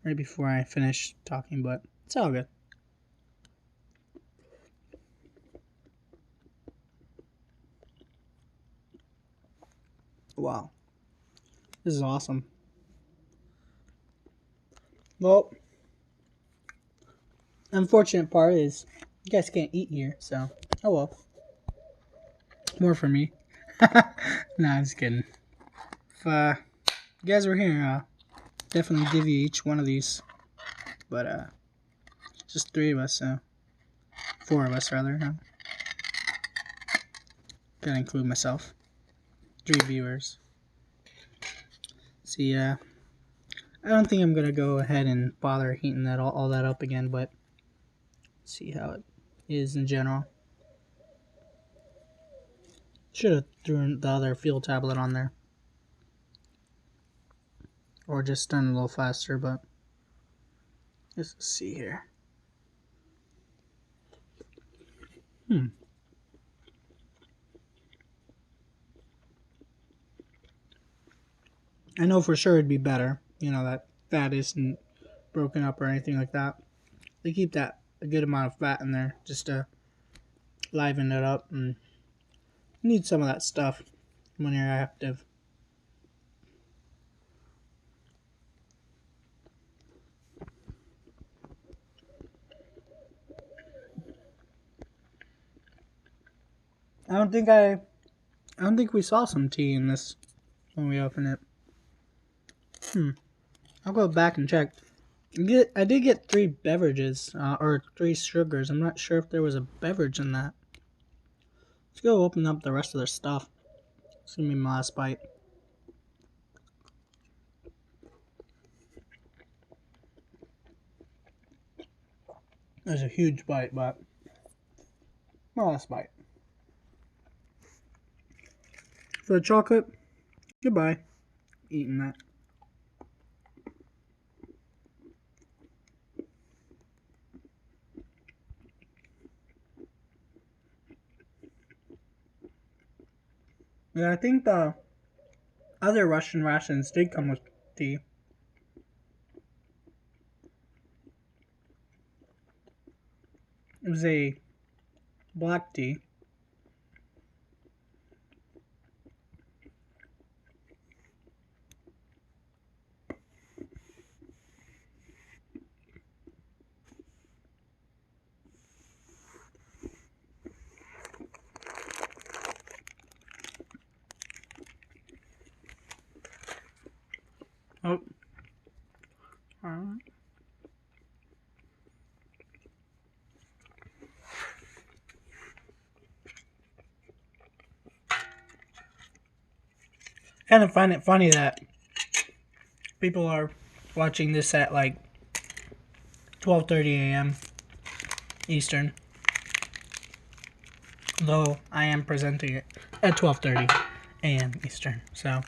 Right before I finished talking, but it's all good. Wow. This is awesome. Well, unfortunate part is you guys can't eat here, so oh well. More for me. Nah, I'm just kidding. If you guys were here, definitely give you each one of these. But just 3 of us, so 4 of us rather. Huh? Gotta include myself. 3 viewers. See, I don't think I'm gonna go ahead and bother heating that all that up again, but see how it is in general. Should have thrown the other fuel tablet on there. Or just done a little faster, but let's see here. I know for sure it'd be better. You know, that fat isn't broken up or anything like that. They keep that a good amount of fat in there just to liven it up, and you need some of that stuff when you're active. I don't think we saw some tea in this when we opened it. I'll go back and check. I did get 3 beverages, or 3 sugars. I'm not sure if there was a beverage in that. Let's go open up the rest of their stuff. It's gonna be my last bite. There's a huge bite, but my last bite. For the chocolate, goodbye. Eating that. Yeah, I think the other Russian rations did come with tea. It was a black tea. Oh. Alright. Kind of find it funny that people are watching this at like 12:30 a.m. Eastern. Though I am presenting it at 12:30 a.m. Eastern. So,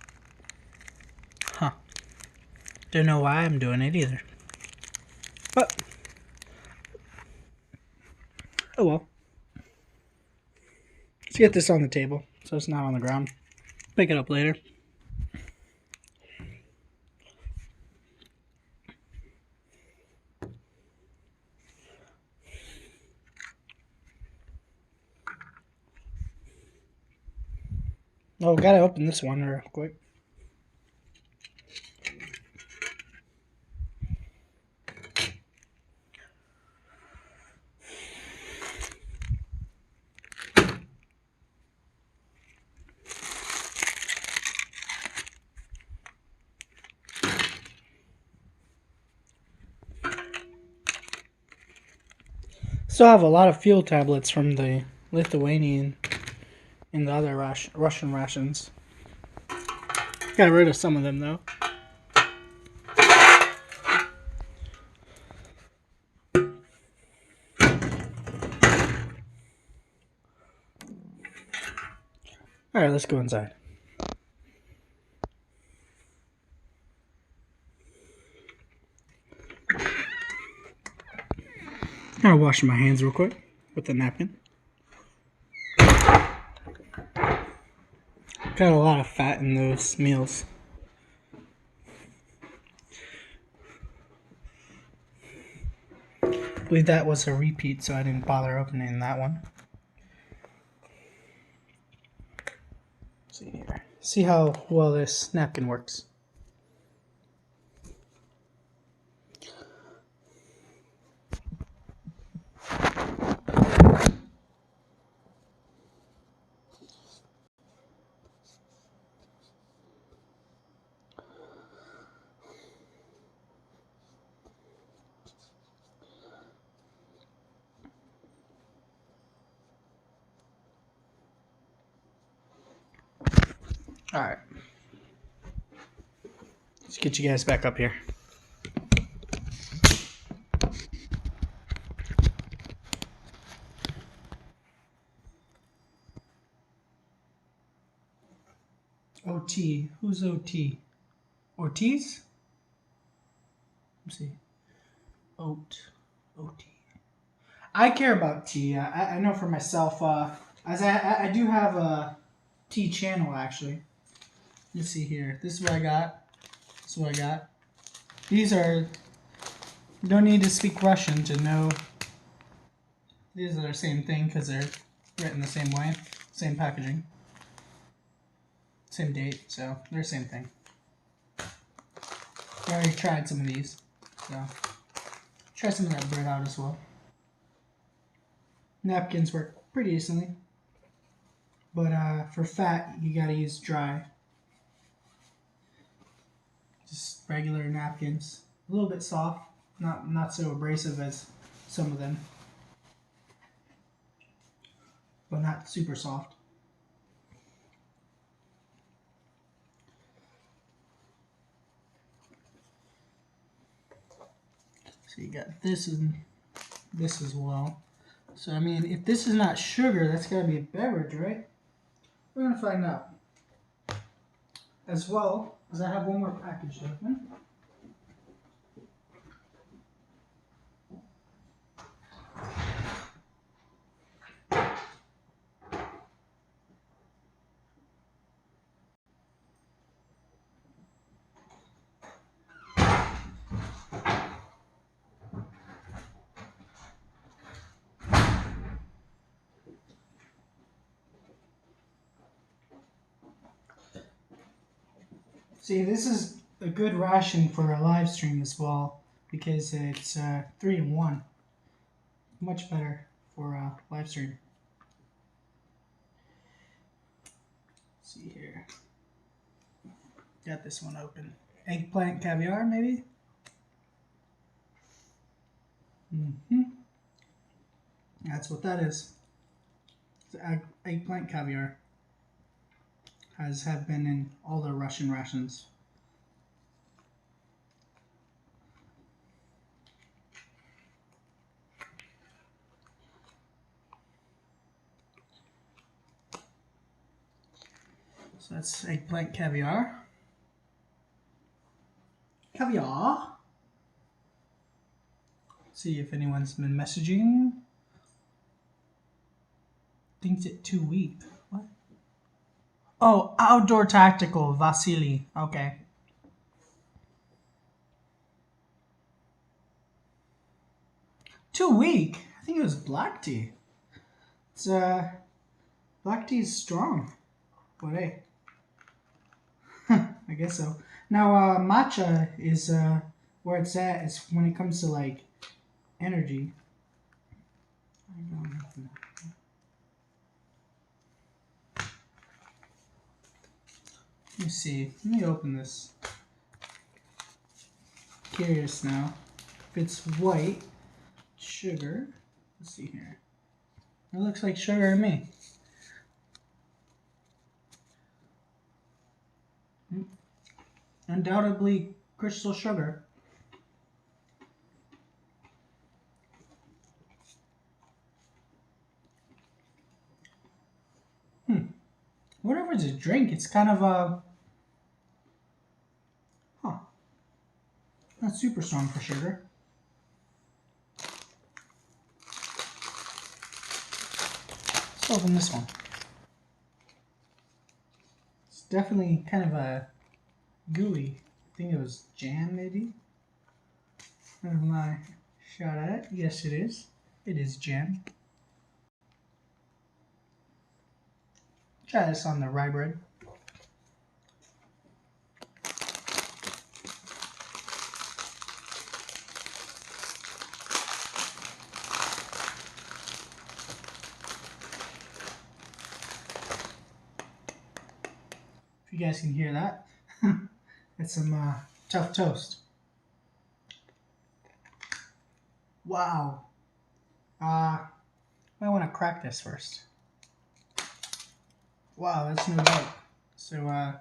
don't know why I'm doing it either. But Oh well. Let's get this on the table so it's not on the ground. Pick it up later. Oh, gotta open this one real quick. Still have a lot of fuel tablets from the Lithuanian and the other Russian rations. Got rid of some of them though. Alright, let's go inside. I'll wash my hands real quick with a napkin. Got a lot of fat in those meals. I believe that was a repeat, so I didn't bother opening that one. Let's see here. See how well this napkin works. Alright. Let's get you guys back up here. OT. Who's OT? Ortiz? Let's see. OT. I care about tea. I know for myself, as I do have a tea channel actually. Let's see here. This is what I got. This is what I got. These are, you don't need to speak Russian to know these are the same thing because they're written the same way, same packaging, same date, so they're the same thing. I already tried some of these, so try some of that bread out as well. Napkins work pretty decently, but for fat you gotta use dry. Just regular napkins, a little bit soft, not so abrasive as some of them, but not super soft. So you got this and this as well. So I mean, if this is not sugar, that's gotta be a beverage, right? We're gonna find out. As well as I have one more package to open. See, this is a good ration for a live stream as well because it's 3 in 1. Much better for a live stream. Let's see here. Got this one open. Eggplant caviar, maybe? That's what that is. It's eggplant caviar. Have been in all the Russian rations. So that's eggplant caviar. Caviar. See if anyone's been messaging. Thinks it too weak. What? Oh, outdoor tactical, Vasily. Okay. Too weak. I think it was black tea. It's black tea is strong. But hey, I guess so. Now matcha is where it's at. Is when it comes to like energy. I don't know. Let me see. Let me open this. Curious now. If it's white, sugar. Let's see here. It looks like sugar to me. Undoubtedly crystal sugar. Whatever it's a drink, it's kind of a... Not super strong for sugar. Let's open this one. It's definitely kind of a gooey. I think it was jam, maybe? Here's my shot at it. Yes, it is. It is jam. Try this on the rye bread. If you guys can hear that, it's some tough toast. Wow. I want to crack this first. Wow, that's no joke. So,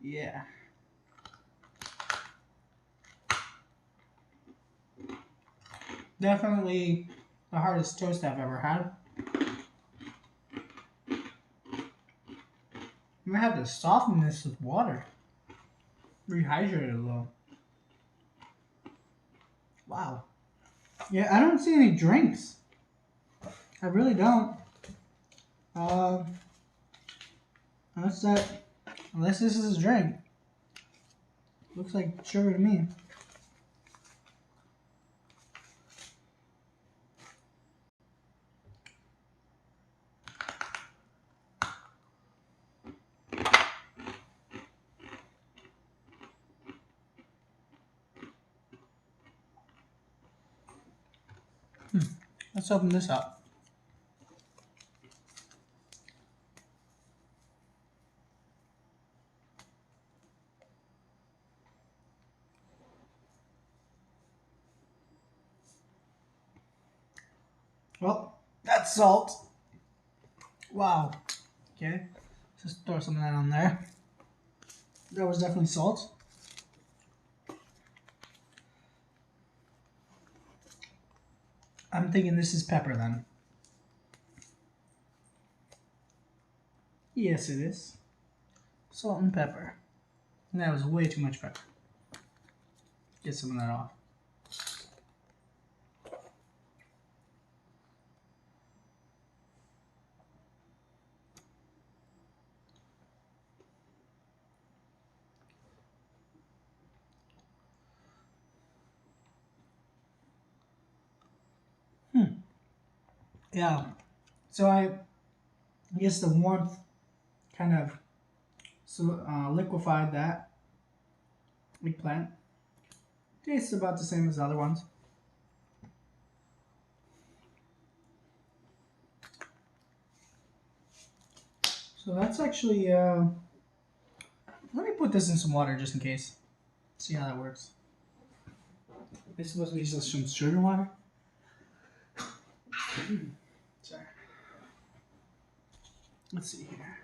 yeah. Definitely the hardest toast I've ever had. I'm gonna have to soften this with water. Rehydrate it a little. Wow. Yeah, I don't see any drinks. I really don't. Unless this is a drink. Looks like sugar to me. Let's open this up. Well, that's salt. Wow. Okay. Just throw some of that on there. That was definitely salt. I'm thinking this is pepper then. Yes, it is. Salt and pepper. And that was way too much pepper. Get some of that off. Yeah. So I guess the warmth kind of liquefied that eggplant. Tastes about the same as the other ones. So that's actually, let me put this in some water just in case. See how that works. It's supposed to be just some sugar water. Sorry. Let's see here.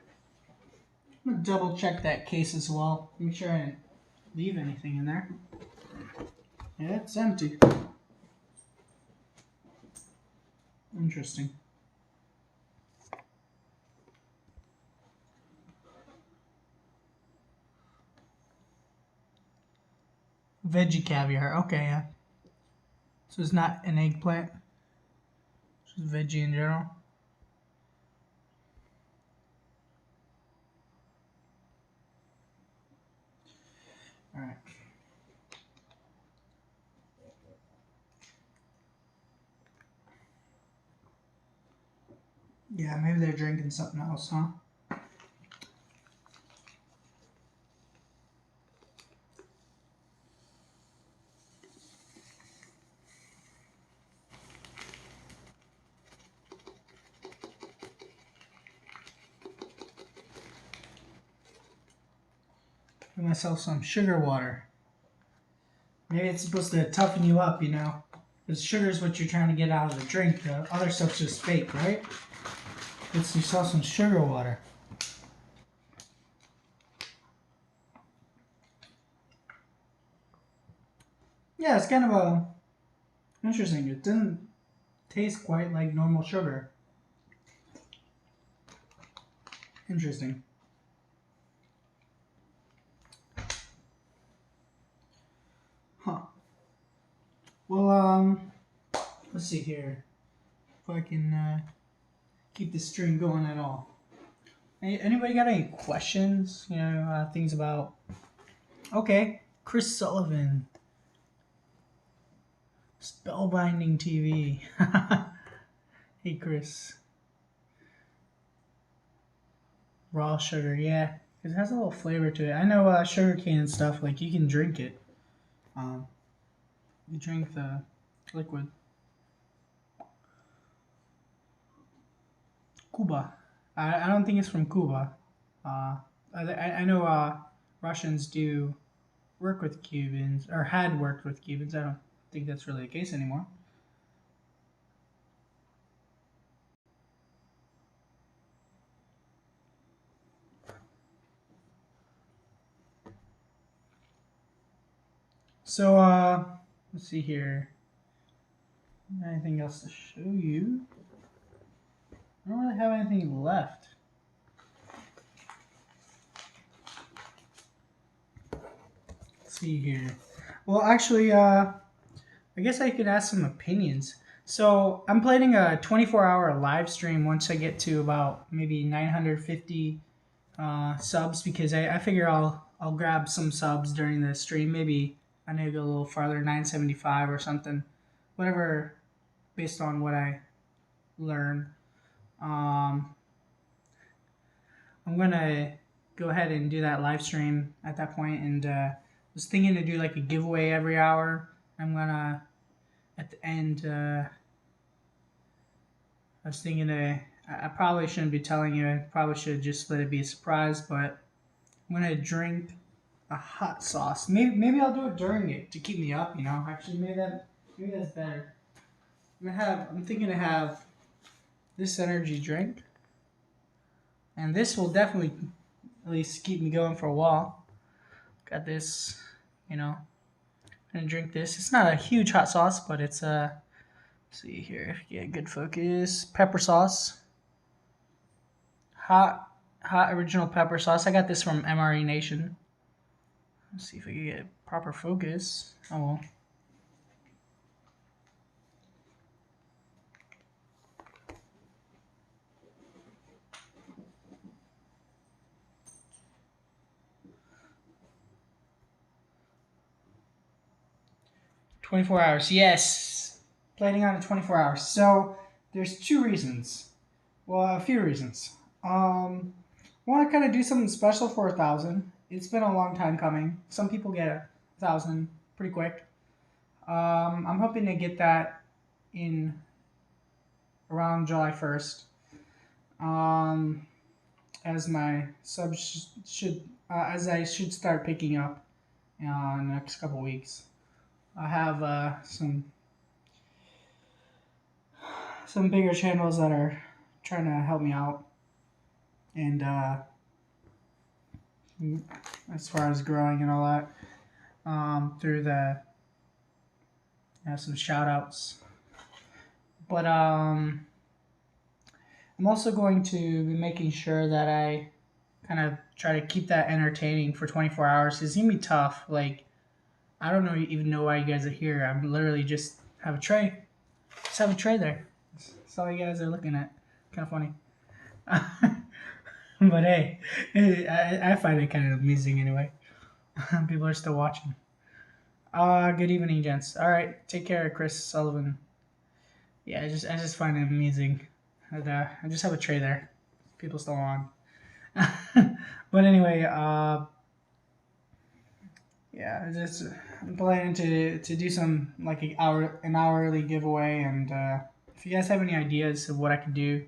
I'm gonna double check that case as well. Make sure I didn't leave anything in there. Yeah, it's empty. Interesting. Veggie caviar. Okay, yeah. So it's not an eggplant. It's just veggie in general. Alright. Yeah, maybe they're drinking something else, huh? Give myself some sugar water. Maybe it's supposed to toughen you up, you know? Because sugar is what you're trying to get out of the drink. The other stuff's just fake, right? Get yourself some sugar water. Yeah, it's kind of interesting. It doesn't taste quite like normal sugar. Interesting. Huh. Well, let's see here. If I can keep this stream going at all. Anybody got any questions? You know, things about... Okay, Chris Sullivan. Spellbinding TV. Hey, Chris. Raw sugar, yeah. It has a little flavor to it. I know sugar cane and stuff, like, you can drink it. You drink the liquid. Cuba. I don't think it's from Cuba. I know Russians do work with Cubans, or had worked with Cubans. I don't think that's really the case anymore. So, let's see here. Anything else to show you? I don't really have anything left. Let's see here. Well, actually, I guess I could ask some opinions. So I'm planning a 24-hour live stream once I get to about maybe 950 subs, because I figure I'll grab some subs during the stream. Maybe I need to go a little farther, 975 or something, whatever, based on what I learn. I'm gonna go ahead and do that live stream at that point, and was thinking to do like a giveaway every hour. I'm gonna at the end. I was thinking I probably shouldn't be telling you. I probably should just let it be a surprise. But I'm gonna drink a hot sauce. Maybe I'll do it during it to keep me up. You know, actually maybe that's better. I'm thinking to have this energy drink, and this will definitely at least keep me going for a while. Got this, you know. I'm gonna drink this. It's not a huge hot sauce, but it's let's see here. Yeah, good focus. Pepper sauce. Hot original pepper sauce. I got this from MRE Nation. Let's see if we can get proper focus. Oh well. $24 yes. Planning on 24 hours. So there's two reasons. Well, a few reasons. I want to kind of do something special for 1,000. It's been a long time coming. Some people get 1,000 pretty quick. I'm hoping to get that in around July 1st. As my subs as I should start picking up in the next couple weeks. I have some bigger channels that are trying to help me out, and as far as growing and all that, through some shout outs. But I'm also going to be making sure that I kind of try to keep that entertaining for 24 hours. It's gonna be tough. Like, I don't even know why you guys are here. I'm literally just have a tray. Just have a tray there. That's all you guys are looking at. Kind of funny. But hey, I find it kind of amusing anyway. People are still watching. Good evening, gents. All right, take care, Chris Sullivan. Yeah, I just find it amusing. I just have a tray there. People still on. But anyway, yeah, I'm planning to do some like an hourly giveaway, and if you guys have any ideas of what I could do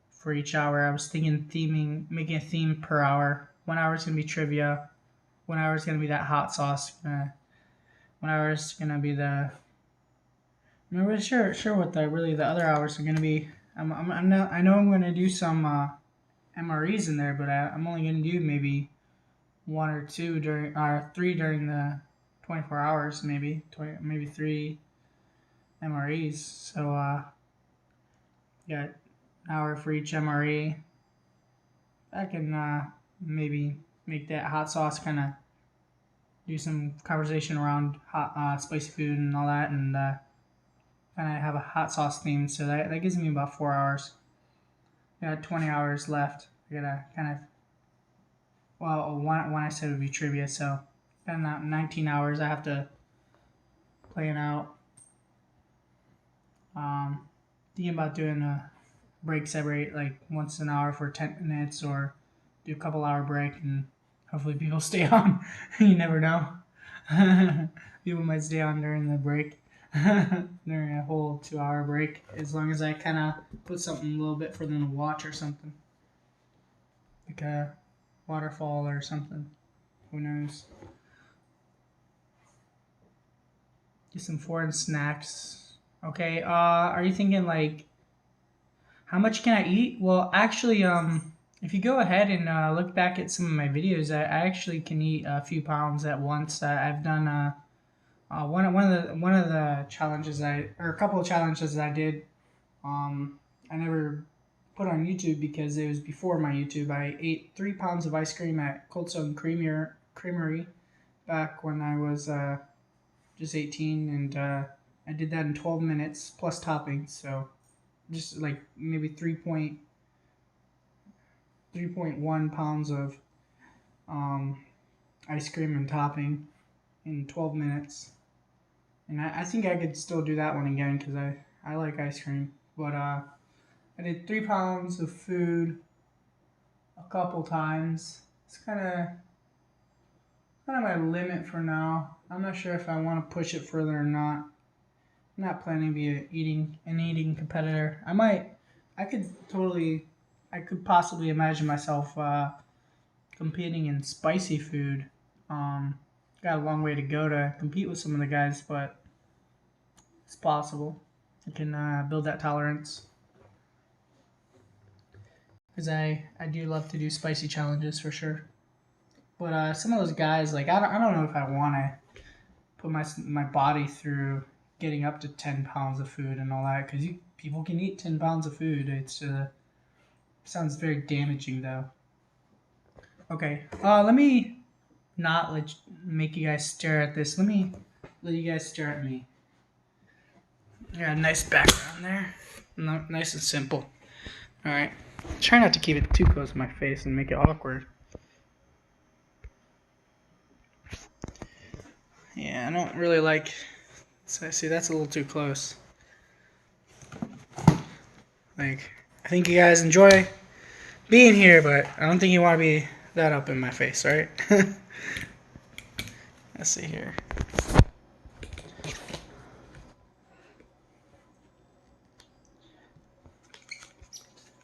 for each hour, I was thinking making a theme per hour. 1 hour is gonna be trivia. 1 hour is gonna be that hot sauce. 1 hour is gonna be the. I'm not really sure what the other hours are gonna be. I'm not, I know I'm gonna do some MREs in there, but I'm only gonna do maybe one or two or three during the 24 hours, maybe three MREs. So got an hour for each MRE. I can maybe make that hot sauce kind of do some conversation around hot spicy food and all that, and kind of have a hot sauce theme. So that gives me about 4 hours. I got 20 hours left. I gotta kind of one I said would be trivia, so then 19 hours I have to plan out. Thinking about doing breaks every like once an hour for 10 minutes, or do a couple hour break, and hopefully people stay on. You never know. People might stay on during the break, during a whole 2 hour break, as long as I kind of put something a little bit for them to watch or something, like a waterfall or something. Who knows? Get some foreign snacks. Okay. Are you thinking like, how much can I eat? Well, actually, if you go ahead and look back at some of my videos, I actually can eat a few pounds at once. I've done one of the challenges or a couple of challenges that I did. I never put on YouTube because it was before my YouTube. I ate 3 pounds of ice cream at Cold Stone Creamery back when I was just 18, and I did that in 12 minutes plus toppings. So just like maybe 3.1 pounds of ice cream and topping in 12 minutes. And I think I could still do that one again because I like ice cream. But I did 3 pounds of food a couple times. It's kind of my limit for now. I'm not sure if I want to push it further or not. I'm not planning to be an eating competitor. I could possibly imagine myself competing in spicy food. Got a long way to go to compete with some of the guys, but it's possible. I can build that tolerance. Because I do love to do spicy challenges for sure. But some of those guys, like, I don't know if I want to put my body through getting up to 10 pounds of food and all that, because people can eat 10 pounds of food. It's sounds very damaging though. Okay, let me not make you guys stare at this. Let me let you guys stare at me. I got a nice background there. Nice and simple. All right, try not to keep it too close to my face and make it awkward. Yeah, I don't really like. So see, that's a little too close. Like, I think you guys enjoy being here, but I don't think you want to be that up in my face, right? Let's see here.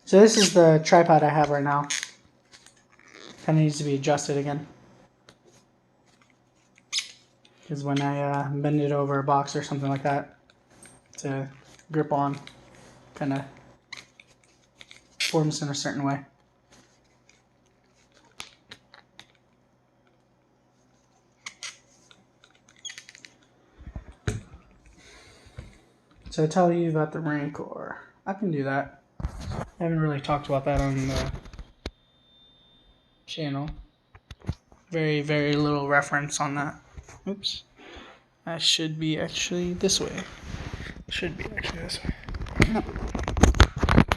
So this is the tripod I have right now. Kind of needs to be adjusted again. Because when I bend it over a box or something like that to grip on, kind of forms in a certain way. So I tell you about the Rancor. I can do that. I haven't really talked about that on the channel. Very, very little reference on that. Oops. I should be actually this way. Should be actually this way. No.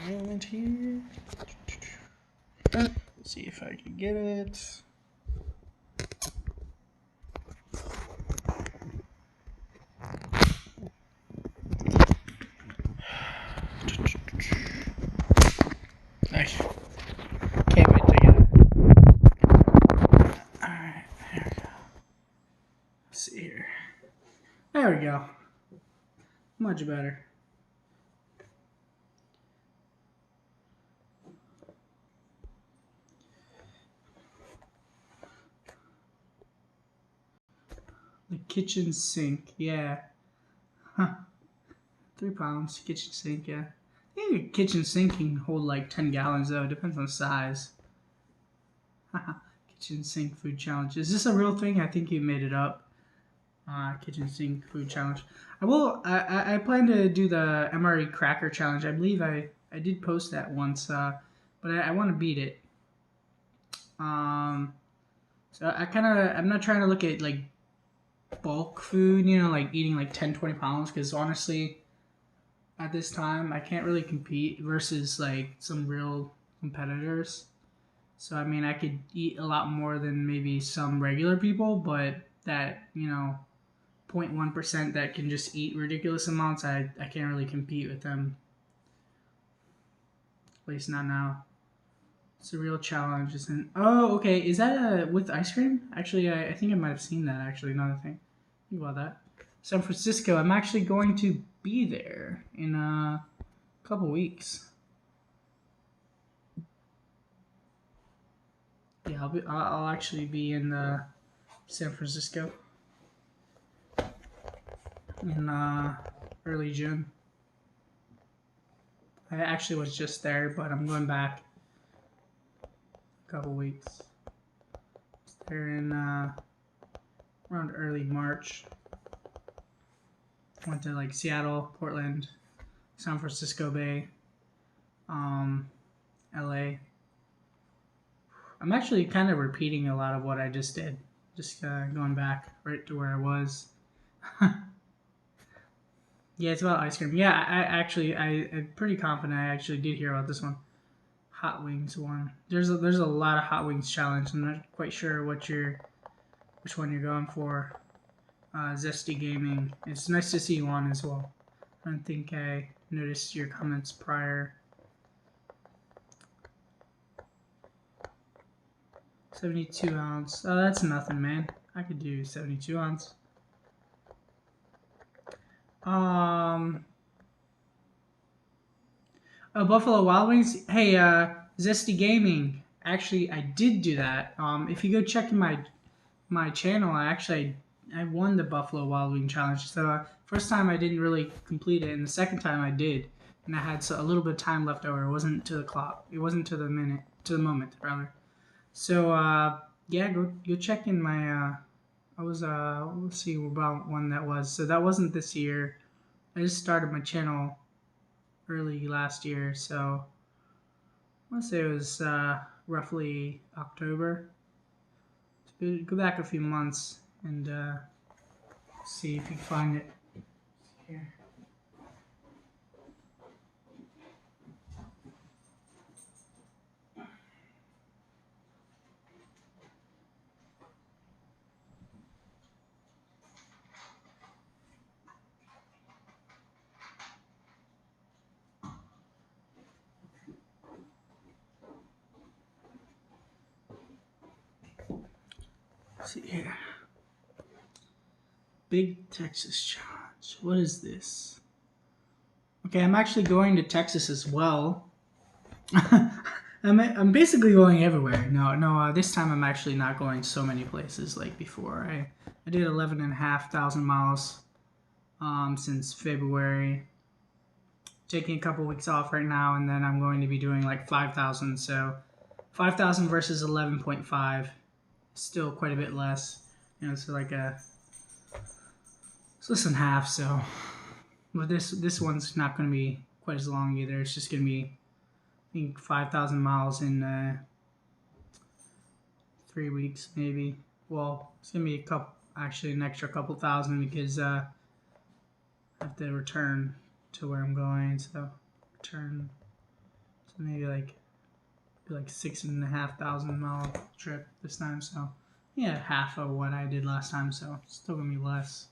Moment here. Let's see if I can get it. much better. The kitchen sink, yeah. Huh. 3 pounds, kitchen sink, yeah. I think a kitchen sink can hold like 10 gallons though, it depends on the size. Kitchen sink food challenge. Is this a real thing? I think you made it up. Kitchen sink food challenge. I plan to do the MRE cracker challenge. I believe I did post that once, but I want to beat it. So I'm not trying to look at like bulk food, you know, like eating like 10-20 pounds, because honestly, at this time, I can't really compete versus like some real competitors. So I mean, I could eat a lot more than maybe some regular people, but that, you know, 0.1% that can just eat ridiculous amounts, I can't really compete with them. At least not now. It's a real challenge, isn't? Oh, okay. Is that with ice cream? Actually, I think I might have seen that. Actually, another thing. Think about that. San Francisco. I'm actually going to be there in a couple weeks. Yeah, I'll actually be in San Francisco in early June. I actually was just there, but I'm going back a couple weeks. There in around early March. Went to like Seattle, Portland, San Francisco Bay, LA. I'm actually kind of repeating a lot of what I just did. Just going back right to where I was. Yeah, it's about ice cream. Yeah, I'm pretty confident I actually did hear about this one. Hot Wings one. There's a lot of Hot Wings challenge. I'm not quite sure which one you're going for. Zesty Gaming. It's nice to see you on as well. I don't think I noticed your comments prior. 72 ounce. Oh, that's nothing, man. I could do 72 ounce. Buffalo Wild Wings. Hey, Zesty Gaming. Actually, I did do that. If you go check in my channel, I won the Buffalo Wild Wing challenge. So first time I didn't really complete it, and the second time I did, and I had a little bit of time left over. It wasn't to the clock. It wasn't to the moment rather. So yeah, go check in my. I was let's see about when that was. So that wasn't this year. I just started my channel early last year, so I want to say it was roughly October. So go back a few months and see if you can find it here. Let's see here. Big Texas Challenge. What is this? Okay, I'm actually going to Texas as well. I'm basically going everywhere. No. This time I'm actually not going so many places like before. I did 11,500 miles since February. Taking a couple weeks off right now, and then I'm going to be doing like 5,000. So 5,000 versus 11.5, still quite a bit less. You know, so like it's less than half. So, but this one's not going to be quite as long either. It's just going to be, I think, 5,000 miles in 3 weeks maybe. Well, it's going to be an extra couple thousand because I have to return to where I'm going. So return. So maybe like 6,500 mile trip this time. So yeah, half of what I did last time. So it's still gonna be less.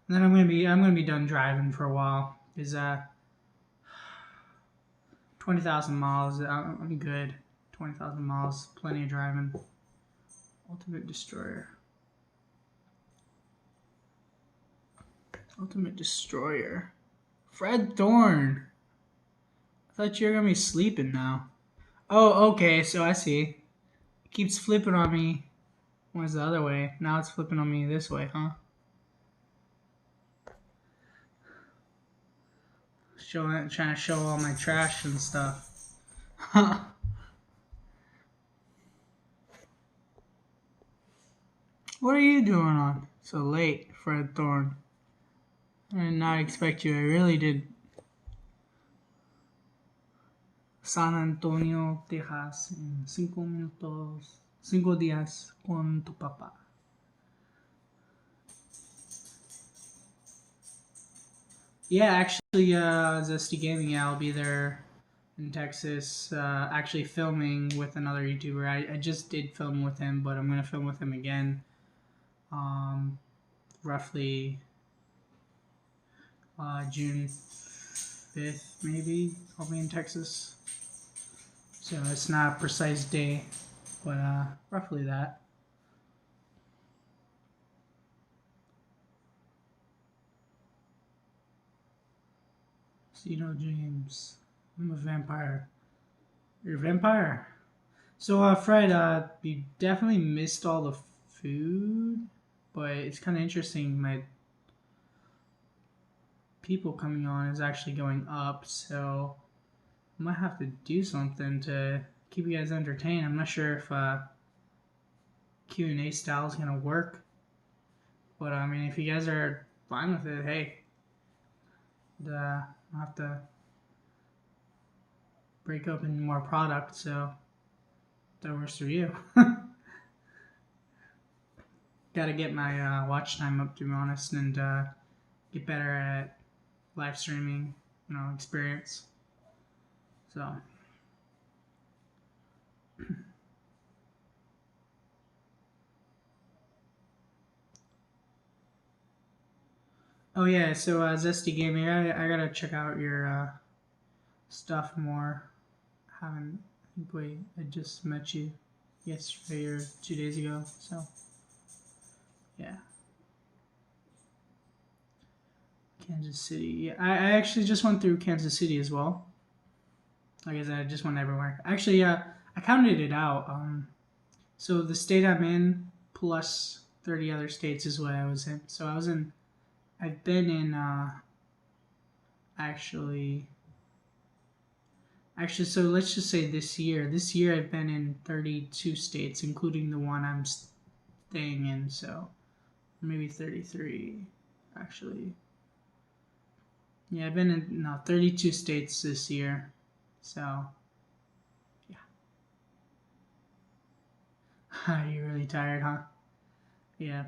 And then I'm gonna be done driving for a while. Is 20,000 miles. I'm good. 20,000 miles, plenty of driving. Ultimate Destroyer. Ultimate Destroyer. Fred Thorn. I thought you were gonna be sleeping now. Oh, okay. So I see. It keeps flipping on me. What's the other way? Now it's flipping on me this way, huh? Trying to show all my trash and stuff. What are you doing on so late, Fred Thorn? I did not expect you. I really did. San Antonio, Texas, en 5 minutos, 5 días con tu papá. Yeah, actually, Zesty Gaming, yeah, I'll be there in Texas, actually filming with another YouTuber. I just did film with him, but I'm going to film with him again. Roughly June 5th, maybe, I'll be in Texas. So it's not a precise day, but roughly that. Cino James, I'm a vampire. You're a vampire. So Fred, we definitely missed all the food, but it's kind of interesting. My people coming on is actually going up, so I might have to do something to keep you guys entertained. I'm not sure if Q&A style is gonna work, but I mean, if you guys are fine with it, hey, I'll have to break open more product, so that works for you. Gotta get my watch time up, to be honest, and get better at live streaming, experience. So. Oh yeah, so Zesty Gaming, I gotta check out your stuff more. Haven't, I just met you yesterday or 2 days ago, so yeah. Kansas City, yeah, I actually just went through Kansas City as well. I guess I just went everywhere. Actually, yeah, I counted it out. So the state I'm in plus 30 other states is what I was in. So I've been in actually, so let's just say this year I've been in 32 states, including the one I'm staying in, so maybe 33 actually. Yeah, I've been in 32 states this year, so yeah. You're really tired, huh? Yeah,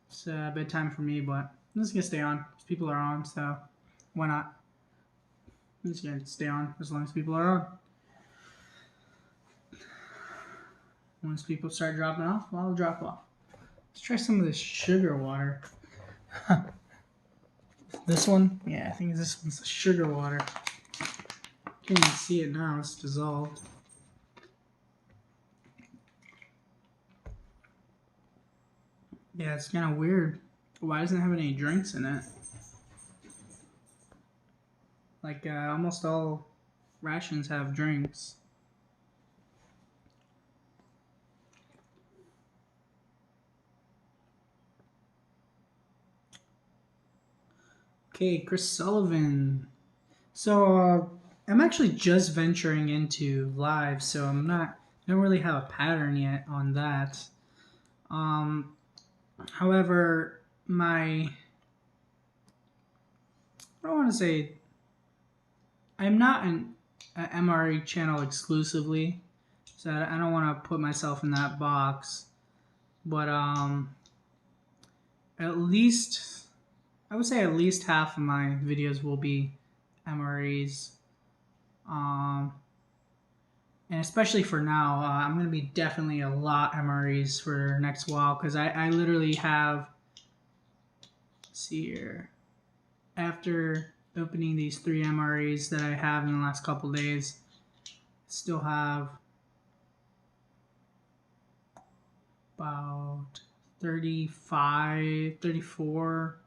it's bedtime for me, but I'm just gonna stay on because people are on, so why not? I'm just gonna stay on as long as people are on. Once people start dropping off, well, I'll drop off. Let's try some of this sugar water. This one? Yeah, I think this one's sugar water. Can't even see it now, it's dissolved. Yeah, it's kind of weird. Why doesn't it have any drinks in it? Like, almost all rations have drinks. Okay, Chris Sullivan. So, I'm actually just venturing into live, so I don't really have a pattern yet on that. However, I don't want to say, I'm not an MRE channel exclusively, so I don't want to put myself in that box. But at least, I would say at least half of my videos will be MREs. And especially for now, I'm going to be definitely a lot MREs for next while, because I literally have, let's see here, after opening these 3 MREs that I have in the last couple days, still have about 35, 34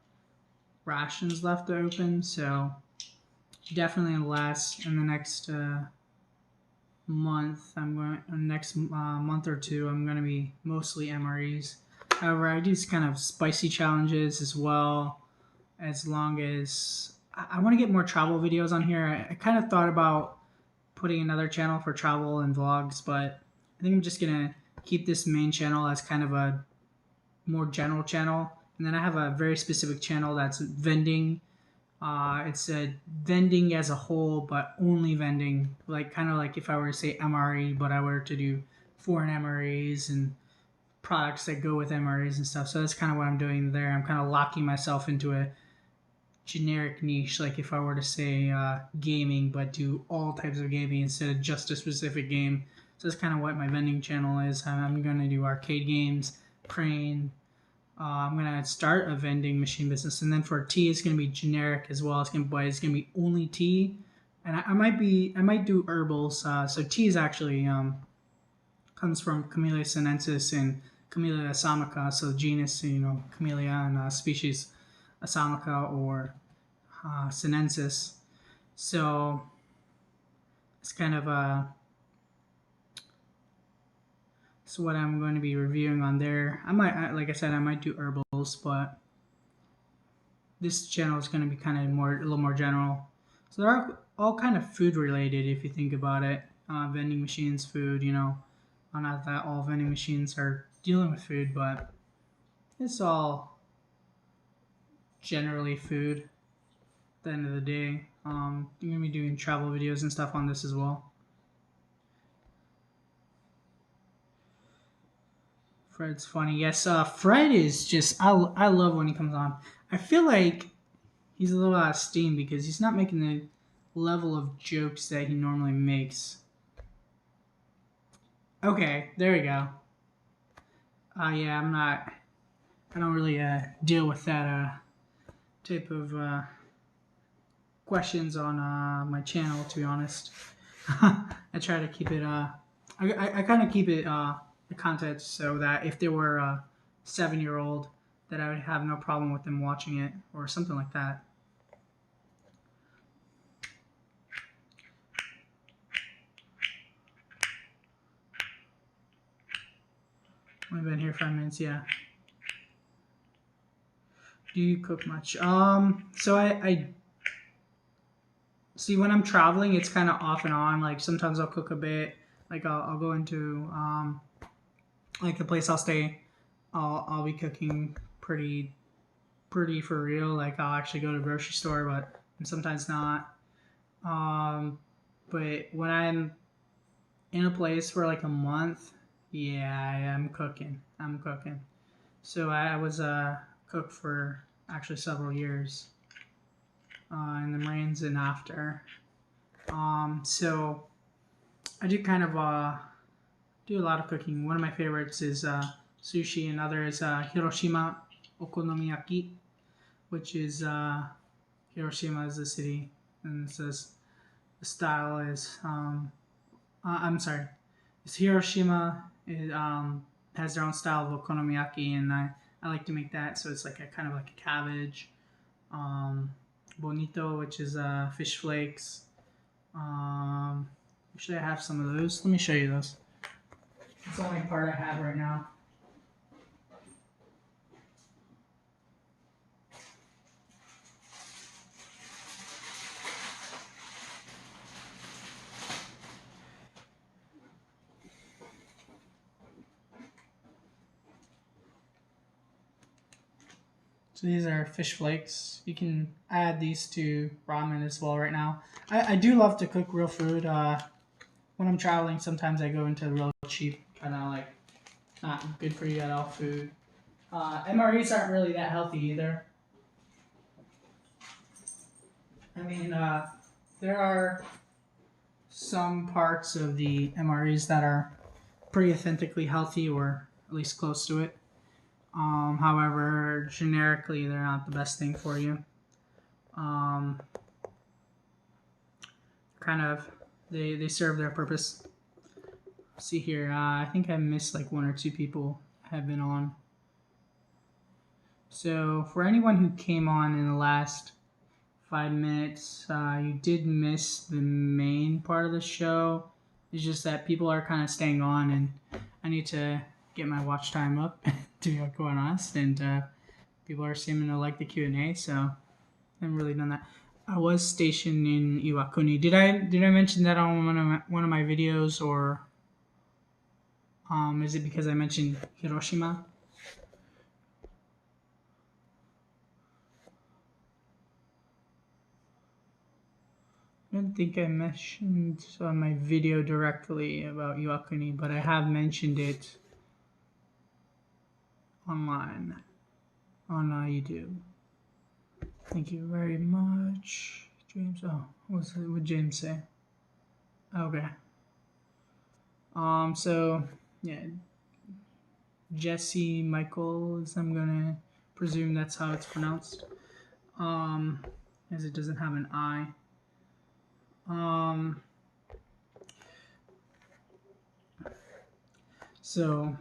rations left to open, so definitely less in the next month. Next month or two, I'm going to be mostly MREs. However, I do kind of spicy challenges as well, as long as I want to get more travel videos on here. I kind of thought about putting another channel for travel and vlogs, but I think I'm just going to keep this main channel as kind of a more general channel. And then I have a very specific channel that's vending. It's a vending as a whole, but only vending. Like kind of like if I were to say MRE, but I were to do foreign MREs and products that go with MREs and stuff. So that's kind of what I'm doing there. I'm kind of locking myself into a generic niche. Like if I were to say gaming, but do all types of gaming instead of just a specific game. So that's kind of what my vending channel is. I'm going to do arcade games, crane. I'm gonna start a vending machine business, and then for tea, it's gonna be generic as well. It's gonna be only tea, and I might do herbals. So tea is actually comes from Camellia sinensis and Camellia assamica. So genus, Camellia, and species assamica or sinensis. So it's kind of So what I'm going to be reviewing on there. Like I said, I might do herbals, but this channel is going to be kind of a little more general. So they're all kind of food related if you think about it. Vending machines, food, Not that all vending machines are dealing with food, but it's all generally food at the end of the day. I'm going to be doing travel videos and stuff on this as well. Fred's funny. Yes, Fred is just, I love when he comes on. I feel like he's a little out of steam because he's not making the level of jokes that he normally makes. Okay, there we go. Yeah, I don't really deal with that type of questions on my channel, to be honest. I try to keep it, I kind of keep it, the content so that if there were a 7-year-old, that I would have no problem with them watching it or something like that. We've been here 5 minutes, yeah. Do you cook much? So I see when I'm traveling, it's kind of off and on. Like sometimes I'll cook a bit. Like I'll go into like the place I'll stay. I'll be cooking pretty for real. Like I'll actually go to the grocery store, but sometimes not. But when I'm in a place for like a month, yeah, I'm cooking. So I was a cook for actually several years in the Marines and after. So I do kind of do a lot of cooking. One of my favorites is sushi, and other is Hiroshima okonomiyaki, which is Hiroshima is the city, and it says the style is I'm sorry, it's Hiroshima. It has their own style of okonomiyaki, and I like to make that. So it's like a kind of like a cabbage, bonito, which is fish flakes. Actually, I have some of those. Let me show you those. It's the only part I have right now. So these are fish flakes. You can add these to ramen as well right now. I do love to cook real food. When I'm traveling, sometimes I go into real cheap, kind of like not good for you at all food. MREs aren't really that healthy either. I mean, there are some parts of the MREs that are pretty authentically healthy, or at least close to it. However, generically, they're not the best thing for you. Kind of, they serve their purpose. See here, I think I missed like 1 or 2 people have been on. So for anyone who came on in the last 5 minutes, you did miss the main part of the show. It's just that people are kind of staying on, and I need to get my watch time up, to be quite honest. And people are seeming to like the Q&A, so I haven't really done that. I was stationed in Iwakuni. Did I mention that on one of my videos, or is it because I mentioned Hiroshima? I don't think I mentioned on my video directly about Iwakuni, but I have mentioned it online on YouTube. Thank you very much, James. Oh, what did James say? Okay. So yeah, Jesse Michaels. I'm gonna presume that's how it's pronounced. As it doesn't have an I. So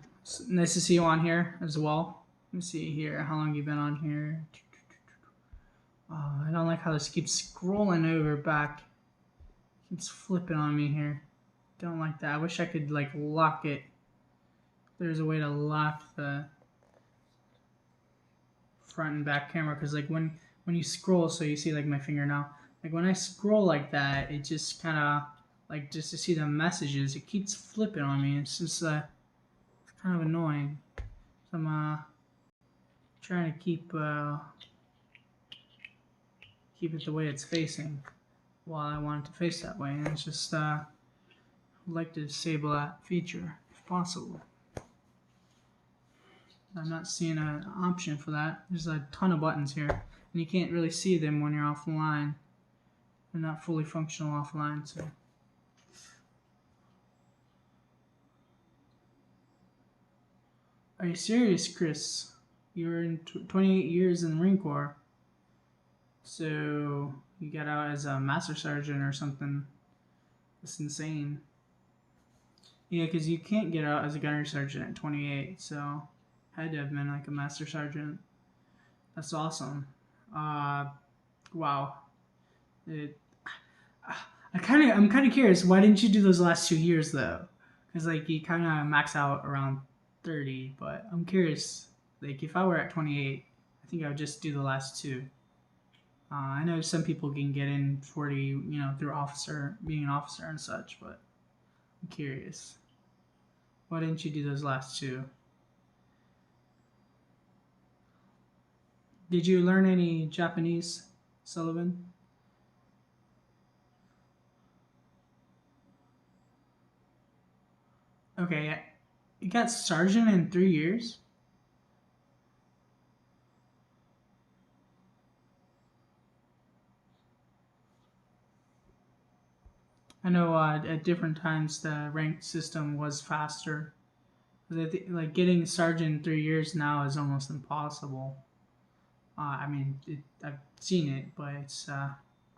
nice to see you on here as well. Let me see here. How long you been on here? I don't like how this keeps scrolling over back. Keeps flipping on me here. Don't like that. I wish I could like lock it. There's a way to lock the front and back camera, because like when you scroll, so you see like my finger now. Like when I scroll like that, it just kind of like, just to see the messages, it keeps flipping on me. It's just it's kind of annoying. So I'm trying to keep it the way it's facing, while I want it to face that way, and it's just I'd like to disable that feature if possible. I'm not seeing an option for that. There's a ton of buttons here, and you can't really see them when you're offline. They're not fully functional offline, so. Are you serious, Chris? You were in 28 years in the Marine Corps, so you got out as a master sergeant or something. That's insane. Yeah, because you can't get out as a gunnery sergeant at 28, so had to have been like a master sergeant. That's awesome. Wow. I'm kind of curious. Why didn't you do those last 2 years though? Because like you kind of max out around 30, but I'm curious. Like if I were at 28, I think I would just do the last two. I know some people can get in 40, through being an officer and such, but I'm curious. Why didn't you do those last two? Did you learn any Japanese, Sullivan? Okay, you got sergeant in 3 years? I know at different times the rank system was faster. Like getting sergeant in 3 years now is almost impossible. I mean, I've seen it, but it's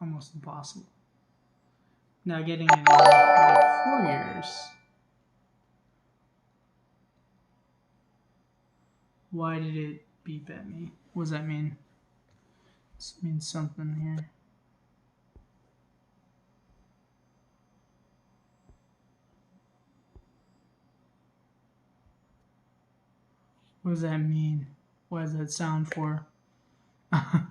almost impossible. Now getting it in like 4 years. Why did it beep at me? What does that mean? This means something here. What does that mean? What does that sound for? Huh.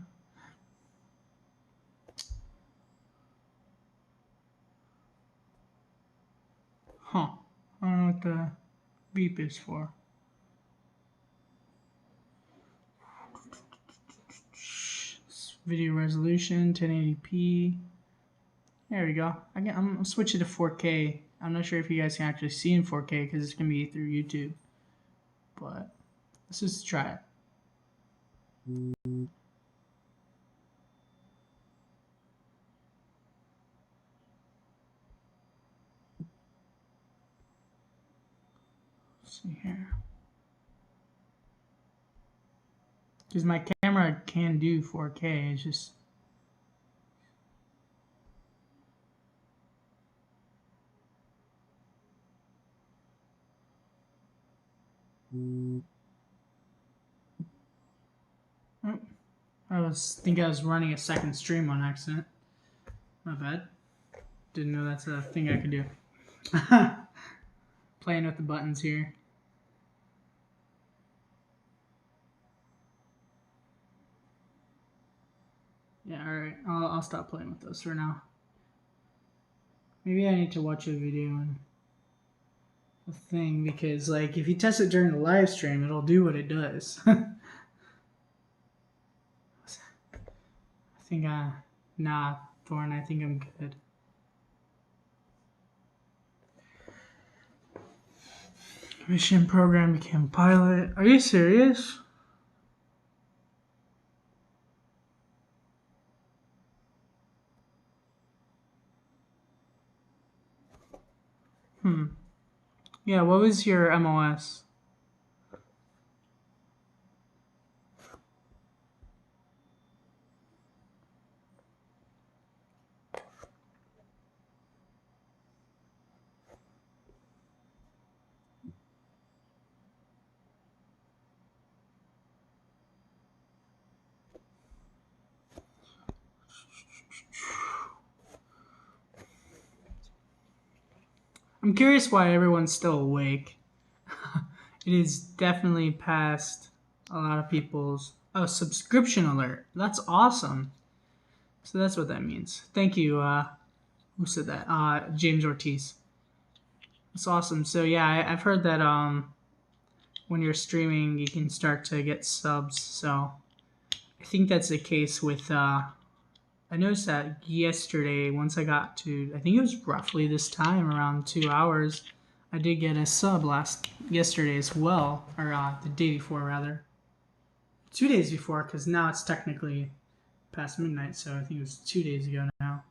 I don't know what the beep is for. Video resolution 1080p. There we go. I'm switching to 4K. I'm not sure if you guys can actually see in 4K because it's gonna be through YouTube. But let's just try it. Let's see here. Because my camera can do 4K. It's just. think I was running a second stream on accident. My bad. Didn't know that's a thing I could do. Playing with the buttons here. Yeah, alright. I'll stop playing with those for now. Maybe I need to watch a video on a thing because, like, if you test it during the live stream, it'll do what it does. I think, nah, Thorn, I think I'm good. Mission program became pilot. Are you serious? Yeah, what was your MOS? I'm curious why everyone's still awake. It is definitely past a lot of people's... Oh, subscription alert. That's awesome. So that's what that means. Thank you, who said that? James Ortiz. That's awesome. So yeah, I've heard that when you're streaming, you can start to get subs. So I think that's the case with... I noticed that yesterday, once I got to, I think it was roughly this time, around 2 hours, I did get a sub yesterday as well, or the day before rather. 2 days before, because now it's technically past midnight, so I think it was 2 days ago now.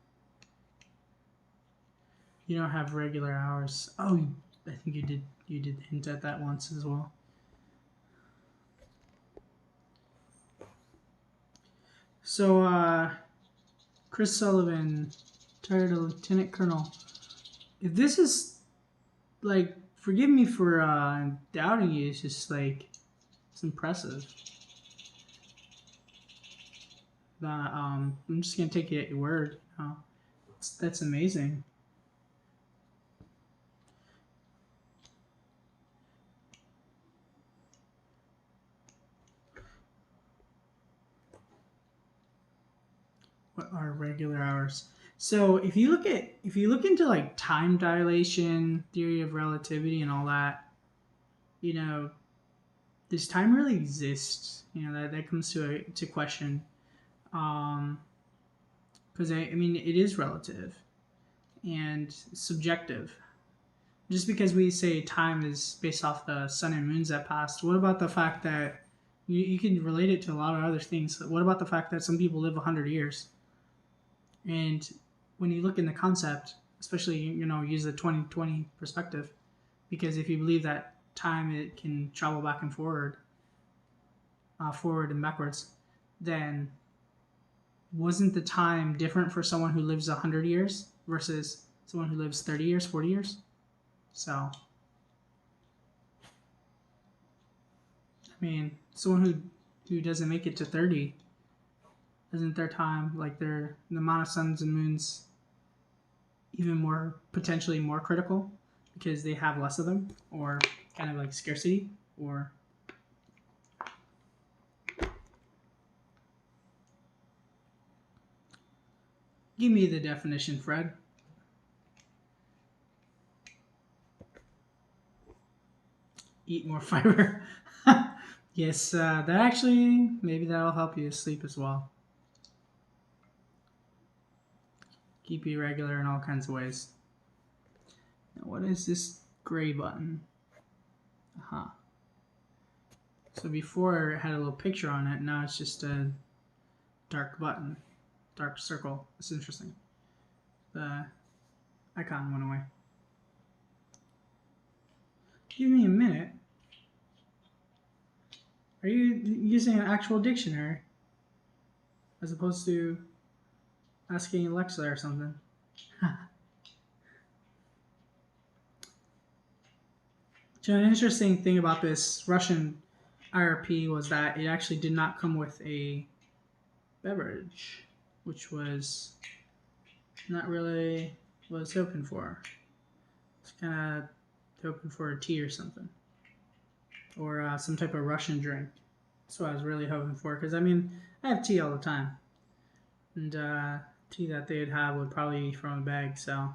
You don't have regular hours. Oh, I think you did hint at that once as well. So, Chris Sullivan, tired of Lieutenant Colonel. If this is, like, forgive me for doubting you, it's just, like, it's impressive. I'm just going to take you at your word. That's amazing. What are regular hours? So if you look into like time dilation, theory of relativity, and all that, you know, does time really exist? You know, that comes to question, because I mean it is relative and subjective. Just because we say time is based off the sun and moons that passed, what about the fact that you can relate it to a lot of other things? What about the fact that some people live 100 years? And when you look in the concept, especially, you know, use the 2020 perspective, because if you believe that time it can travel back and forward and backwards, then wasn't the time different for someone who lives 100 years versus someone who lives 30 years, 40 years? So, I mean, someone who doesn't make it to 30, isn't their time, like the amount of suns and moons, even more, potentially more critical because they have less of them, or kind of like scarcity, or give me the definition, Fred. Eat more fiber. Yes, that actually, maybe that'll help you sleep as well. Keep you regular in all kinds of ways. Now, what is this gray button? So before it had a little picture on it, now it's just a dark button, dark circle. It's interesting. The icon went away. Give me a minute. Are you using an actual dictionary as opposed to asking Alexa or something? So an interesting thing about this Russian IRP was that it actually did not come with a beverage, which was not really what I was hoping for. It's kind of hoping for a tea or something, or some type of Russian drink. That's what I was really hoping for, because I mean, I have tea all the time, and tea that they'd have would probably be from a bag, so I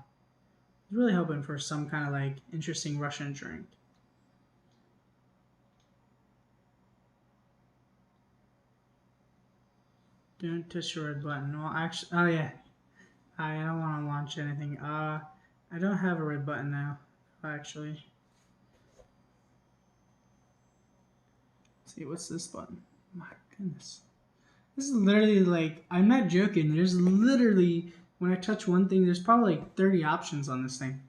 was really hoping for some kind of like interesting Russian drink. Don't touch the red button. Well, actually, oh yeah, I don't want to launch anything. I don't have a red button now, actually. Let's see, what's this button? My goodness. This is literally like, I'm not joking. There's literally, when I touch one thing, there's probably like 30 options on this thing.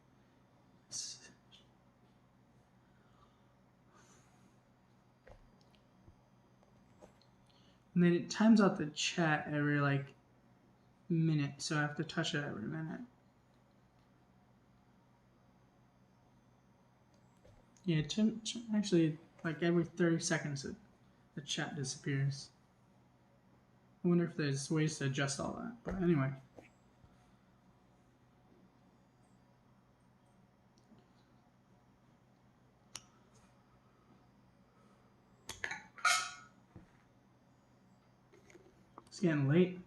And then it times out the chat every like minute, so I have to touch it every minute. Yeah, actually, like every 30 seconds, the chat disappears. I wonder if there's ways to adjust all that. But anyway. It's getting late.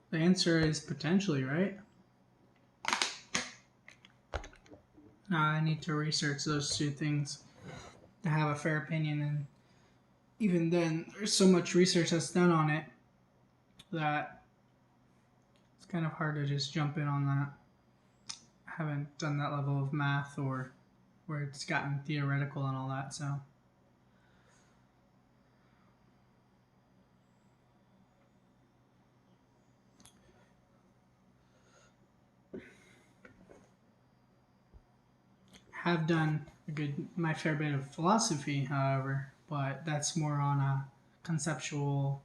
The answer is potentially, right? Now I need to research those two things to have a fair opinion, and even then, there's so much research that's done on it that it's kind of hard to just jump in on that. I haven't done that level of math or where it's gotten theoretical and all that, so. Have done my fair bit of philosophy, however, but that's more on a conceptual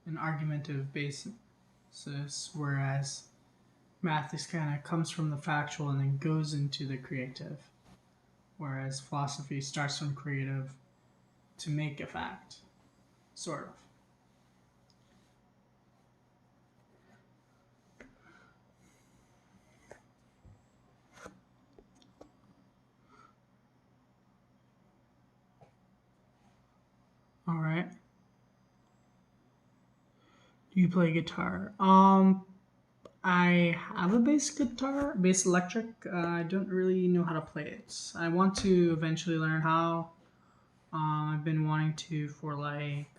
and argumentative basis, whereas math is kind of comes from the factual and then goes into the creative, whereas philosophy starts from creative to make a fact, sort of. All right. Do you play guitar? I have a bass guitar, bass electric. I don't really know how to play it. I want to eventually learn how. I've been wanting to for like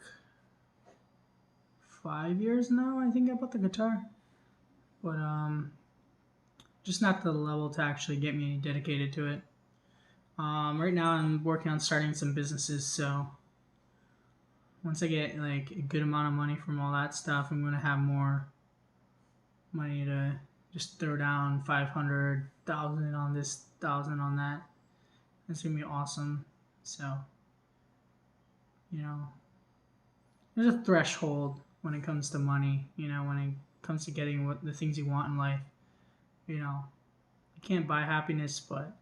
5 years now. I think I bought the guitar, but just not to the level to actually get me dedicated to it. Right now I'm working on starting some businesses, so once I get like a good amount of money from all that stuff, I'm gonna have more money to just throw down 500,000 on this, 1,000 on that. It's gonna be awesome. So, you know, there's a threshold when it comes to money. You know, when it comes to getting what the things you want in life. You know, you can't buy happiness, but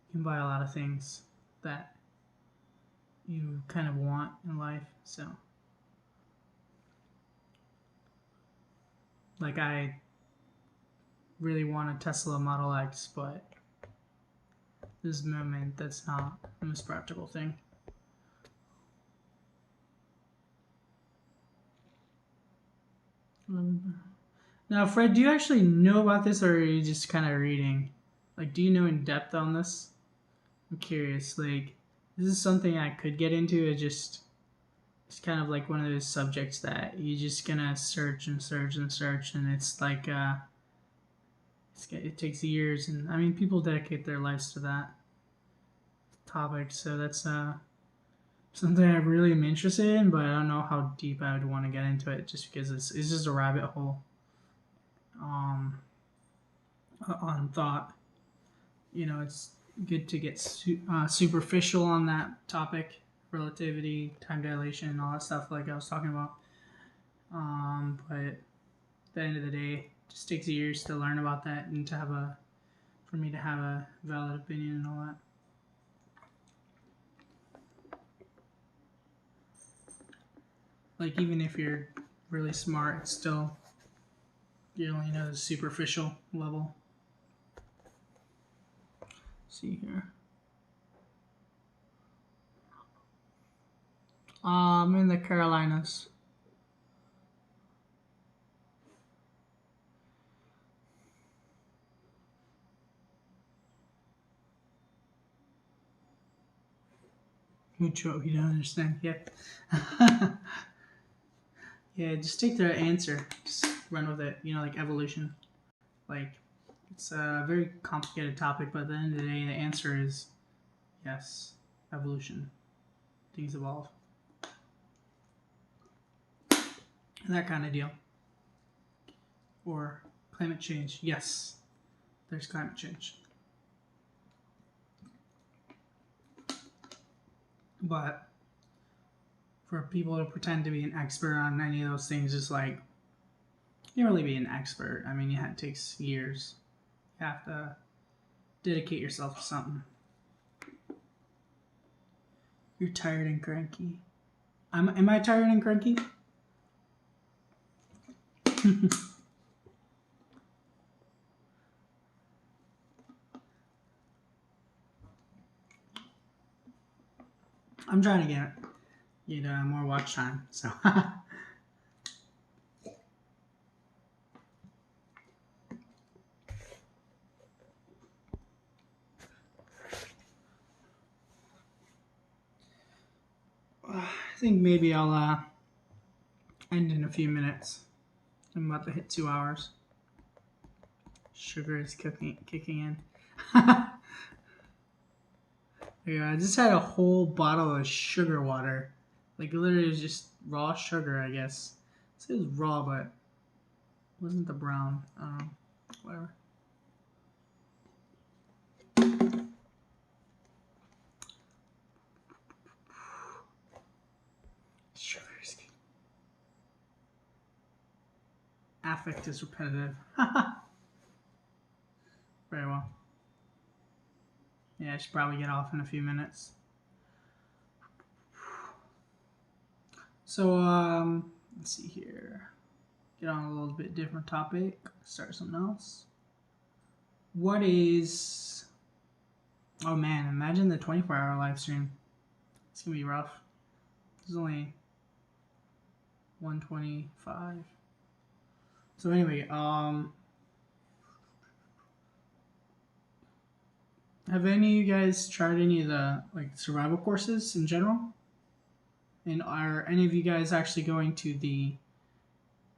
you can buy a lot of things that you kind of want in life. So, like, I really want a Tesla Model X, but this moment that's not the most practical thing. Now, Fred, do you actually know about this, or are you just kind of reading? Like, do you know in depth on this? I'm curious. Like, this is something I could get into. It's kind of like one of those subjects that you're just gonna search and search and search, and it's like it takes years, and I mean, people dedicate their lives to that topic. So that's something I really am interested in, but I don't know how deep I would want to get into it, just because it's just a rabbit hole. On thought, you know, it's good to get superficial on that topic, relativity, time dilation, and all that stuff like I was talking about. But the end of the day, it just takes years to learn about that and for me to have a valid opinion and all that. Like, even if you're really smart, it's still, you only know the superficial level. See here. I'm in the Carolinas. Mucho, you don't understand yet. Yeah, just take the answer. Just run with it. You know, like evolution. Like, it's a very complicated topic, but at the end of the day, the answer is yes, evolution. Things evolve. And that kind of deal. Or climate change. Yes, there's climate change. But for people to pretend to be an expert on any of those things is like, you can't really be an expert. I mean, it takes years. You have to dedicate yourself to something. You're tired and cranky. Am I tired and cranky? I'm trying to get more watch time, so. I think maybe I'll end in a few minutes. I'm about to hit 2 hours. Sugar is kicking in. Yeah, I just had a whole bottle of sugar water. Like, literally, it was just raw sugar, I guess. It was raw, but it wasn't the brown. Whatever. Sugar is kicking. Affect is repetitive. Very well. Yeah, I should probably get off in a few minutes. So, let's see here. Get on a little bit different topic. Start something else. What is... Oh man, imagine the 24-hour live stream. It's gonna be rough. There's only 125. So anyway, have any of you guys tried any of the survival courses in general? And are any of you guys actually going to the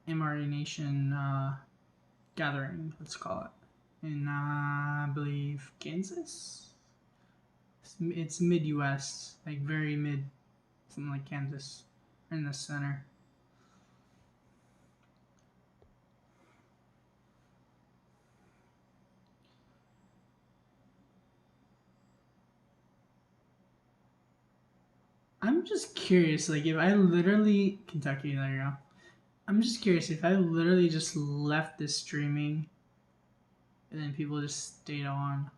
MRE Nation gathering, let's call it, in I believe Kansas? It's mid-US, like very mid, something like Kansas, in the center. I'm just curious, like if I literally, Kentucky, there you go. I'm just curious if I literally just left this streaming and then people just stayed on,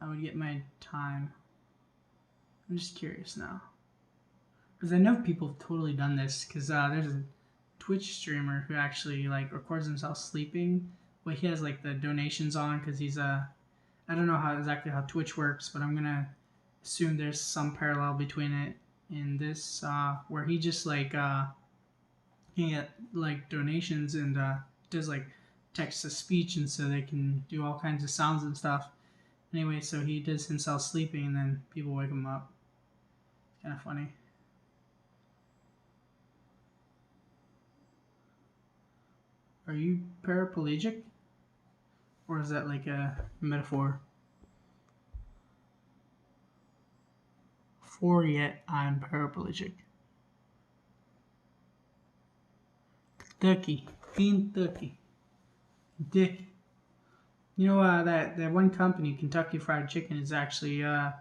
I would get my time. I'm just curious now. Because I know people have totally done this, because there's a Twitch streamer who actually records himself sleeping, but he has the donations on because he's I don't know exactly how Twitch works, but I'm gonna assume there's some parallel between it and this, where he just he get donations and does text to speech, and so they can do all kinds of sounds and stuff. Anyway, so he does himself sleeping and then people wake him up. It's kind of funny. Are you paraplegic? Or is that a metaphor? For yet I'm paraplegic. Kentucky. Dick. You know that one company, Kentucky Fried Chicken, is actually no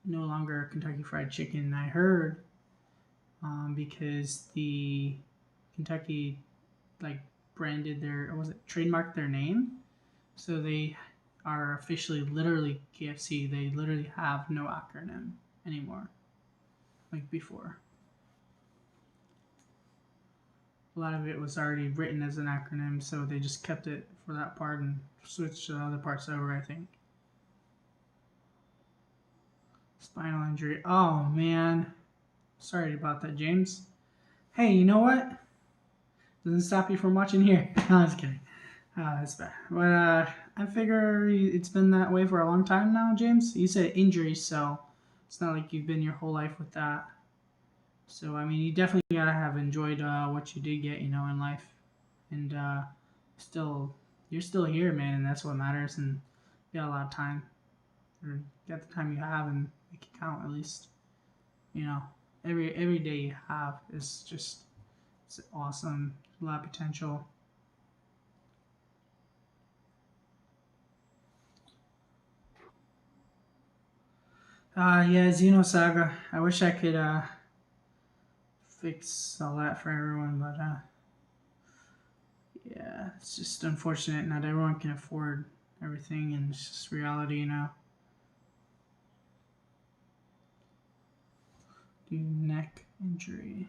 longer Kentucky Fried Chicken. I heard because the Kentucky like branded their, or was it trademarked their name, so they are officially literally KFC. They literally have no acronym anymore, like before. A lot of it was already written as an acronym, so they just kept it for that part and switched the other parts over, I think. Spinal injury. Oh, man. Sorry about that, James. Hey, you know what? Doesn't stop you from watching here. No, I was kidding. That's bad. But I figure it's been that way for a long time now, James. You said injury, so it's not like you've been your whole life with that. So, I mean, you definitely gotta have enjoyed what you did get, in life. And you're still here, man, and that's what matters. And you got a lot of time. Or get the time you have and make it count at least. Every day you have is just, it's awesome. A lot of potential. Yeah, Xenosaga. I wish I could fix all that for everyone, but yeah, it's just unfortunate. Not everyone can afford everything, and it's just reality, Neck injury.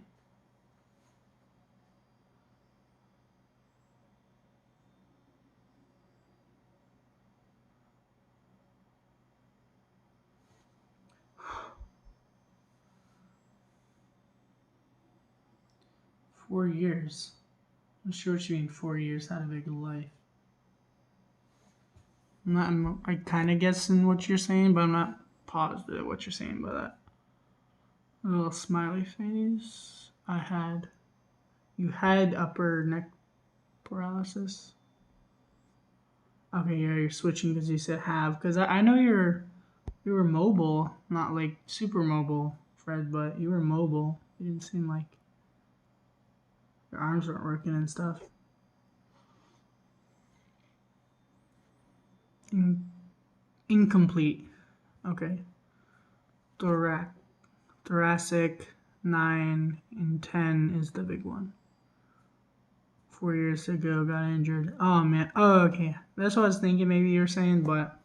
$4 years. I'm sure what you mean 4 years out of a life. I kind of guessing what you're saying, but I'm not positive what you're saying by that. A little smiley face. You had upper neck paralysis. Okay, yeah, you're switching because you said have. Because I know you were mobile, not like super mobile, Fred, but you were mobile. You didn't seem like your arms weren't working and stuff. Incomplete. Okay. Thoracic 9 and 10 is the big one. 4 years ago, got injured. Oh man. Oh, okay. That's what I was thinking. Maybe you were saying, but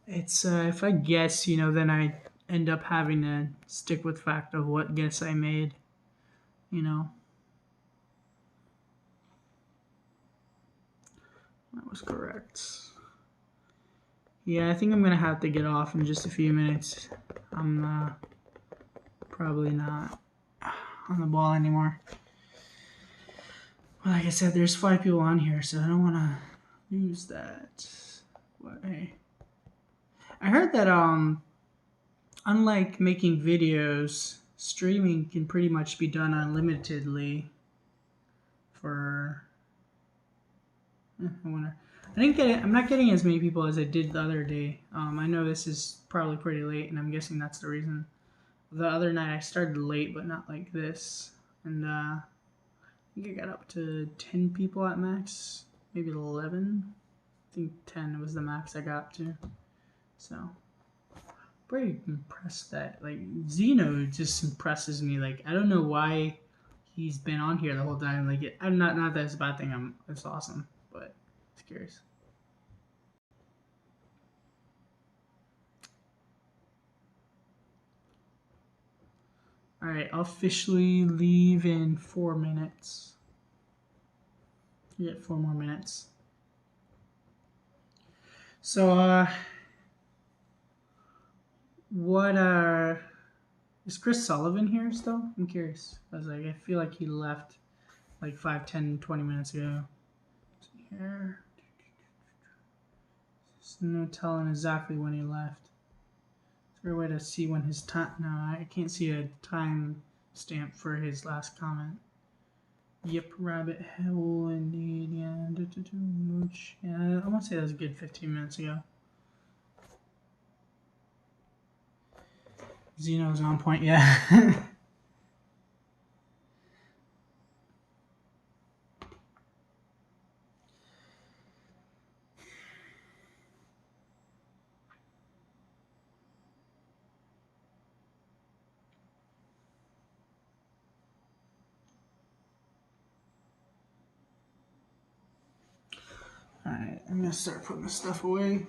it's if I guess, then I end up having to stick with fact of what guess I made. That was correct. Yeah, I think I'm gonna have to get off in just a few minutes. I'm probably not on the ball anymore. Well, like I said, there's 5 people on here, so I don't want to lose that. But hey, I heard that unlike making videos, streaming can pretty much be done unlimitedly. I wonder. I didn't get it. I'm not getting as many people as I did the other day. I know this is probably pretty late, and I'm guessing that's the reason. The other night I started late, but not like this, and I think I got up to 10 people at max, maybe 11. I think 10 was the max I got to. So, pretty impressed that, like, Zeno just impresses me. Like, I don't know why he's been on here the whole time. Like, I'm not that it's a bad thing. It's awesome, but it's curious. All right, I'll officially leave in 4 minutes. You get 4 more minutes. So, what is Chris Sullivan here still? I'm curious. I feel like he left like 5, 10, 20 minutes ago. Here. There's no telling exactly when he left. Is there a way to see when his time? No, I can't see a time stamp for his last comment. Yep, rabbit hole indeed. Yeah, mooch. Yeah, I want to say that was a good 15 minutes ago. Zeno's on point, yeah. Alright, I'm gonna start putting this stuff away.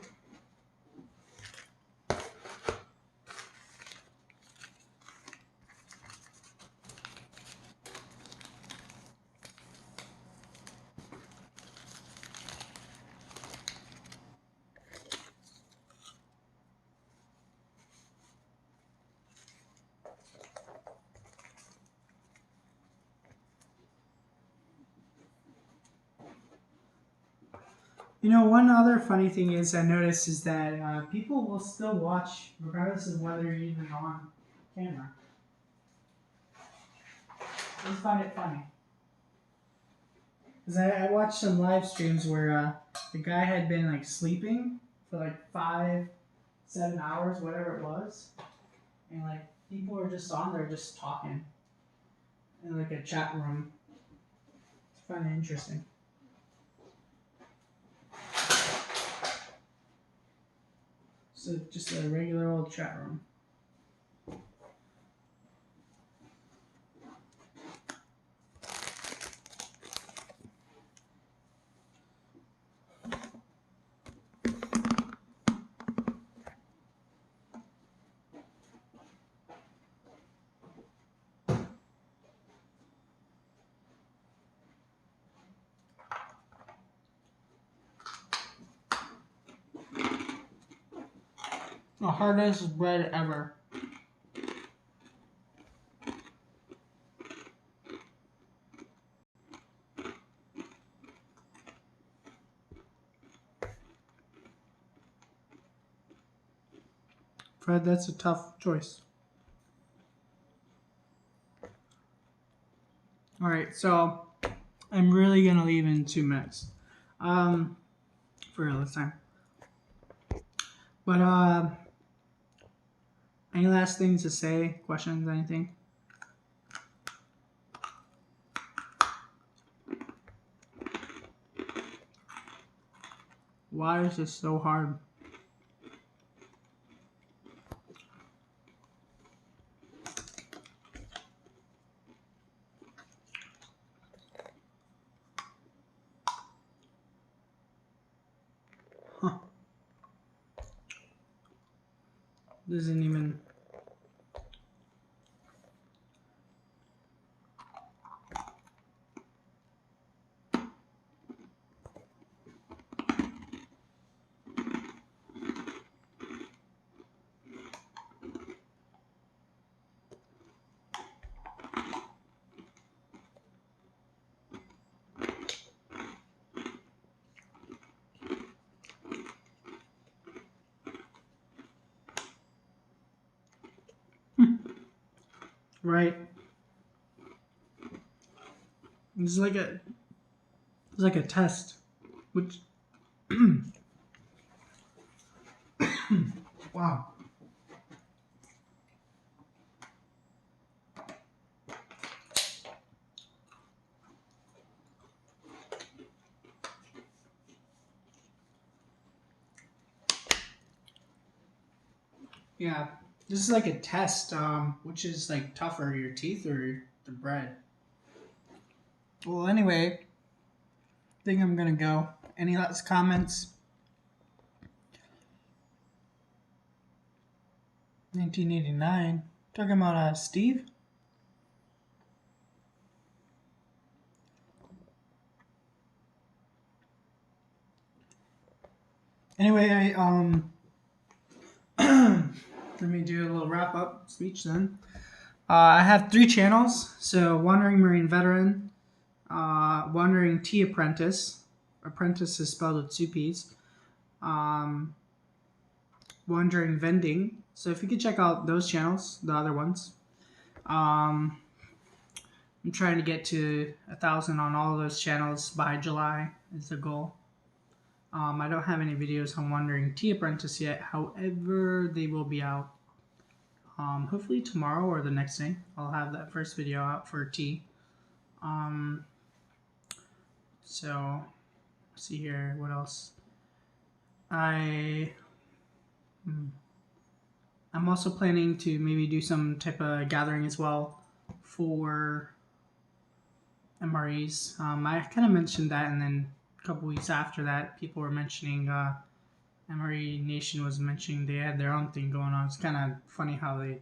You know, one other funny thing is I noticed is that people will still watch regardless of whether you're even on camera. I just find it funny. Because I watched some live streams where the guy had been like sleeping for like 5, 7 hours, whatever it was. And like people were just on there just talking in like a chat room. It's kind of interesting. So just a regular old chat room. The hardest bread ever. Fred, that's a tough choice. Alright, so I'm really gonna leave in 2 minutes. For real this time. But any last things to say? Questions, anything? Why is this so hard? Huh. Doesn't even... Right. It's like a test. Which wow. Yeah. This is like a test, which is like tougher, your teeth or the bread. Well, anyway, I think I'm gonna go. Any last comments? 1989. Talking about Steve? Anyway, let me do a little wrap up speech then. I have 3 channels. So Wandering Marine Veteran, Wandering Tea Apprentice. Apprentice is spelled with 2 P's. Wandering Vending. So if you could check out those channels, the other ones. I'm trying to get to 1,000 on all of those channels by July is the goal. I don't have any videos on Wandering Tea Apprentice yet. However, they will be out. Hopefully tomorrow or the next day. I'll have that first video out for tea. So, let's see here. What else? I'm also planning to maybe do some type of gathering as well for MREs. I kind of mentioned that and then couple weeks after that, people were mentioning, MRE Nation was mentioning they had their own thing going on. It's kind of funny how they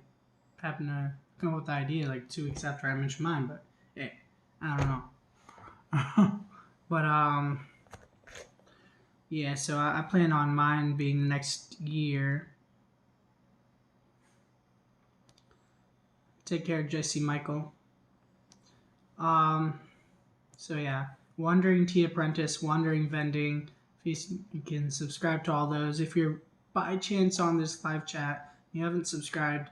happened to come up with the idea like 2 weeks after I mentioned mine, but hey, I don't know. But yeah, so I plan on mine being next year. Take care, Jesse Michael. So yeah, Wandering Tea Apprentice, Wandering Vending. You can subscribe to all those. If you're by chance on this live chat, you haven't subscribed,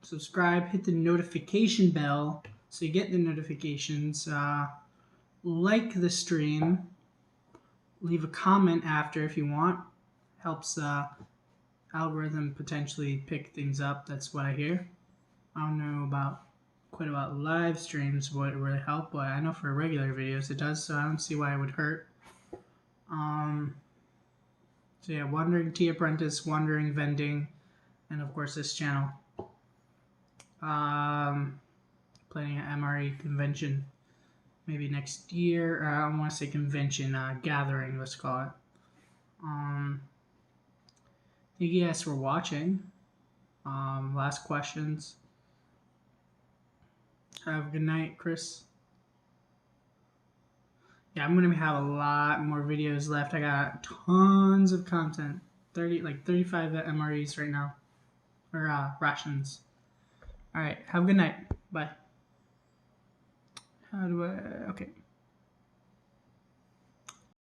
subscribe, hit the notification bell so you get the notifications. Like the stream, leave a comment after if you want. Helps algorithm potentially pick things up. That's what I hear. I don't know quite about live streams what it really help, but I know for regular videos it does, so I don't see why it would hurt. So yeah, Wandering Tea Apprentice, Wandering Vending, and of course this channel. Planning an MRE convention maybe next year. I don't want to say convention, gathering, let's call it. Thank you guys for watching. Last questions. Have a good night, Chris. Yeah, I'm gonna have a lot more videos left. I got tons of content. 35 MREs right now, or rations. All right, have a good night. Bye. How do I? Okay.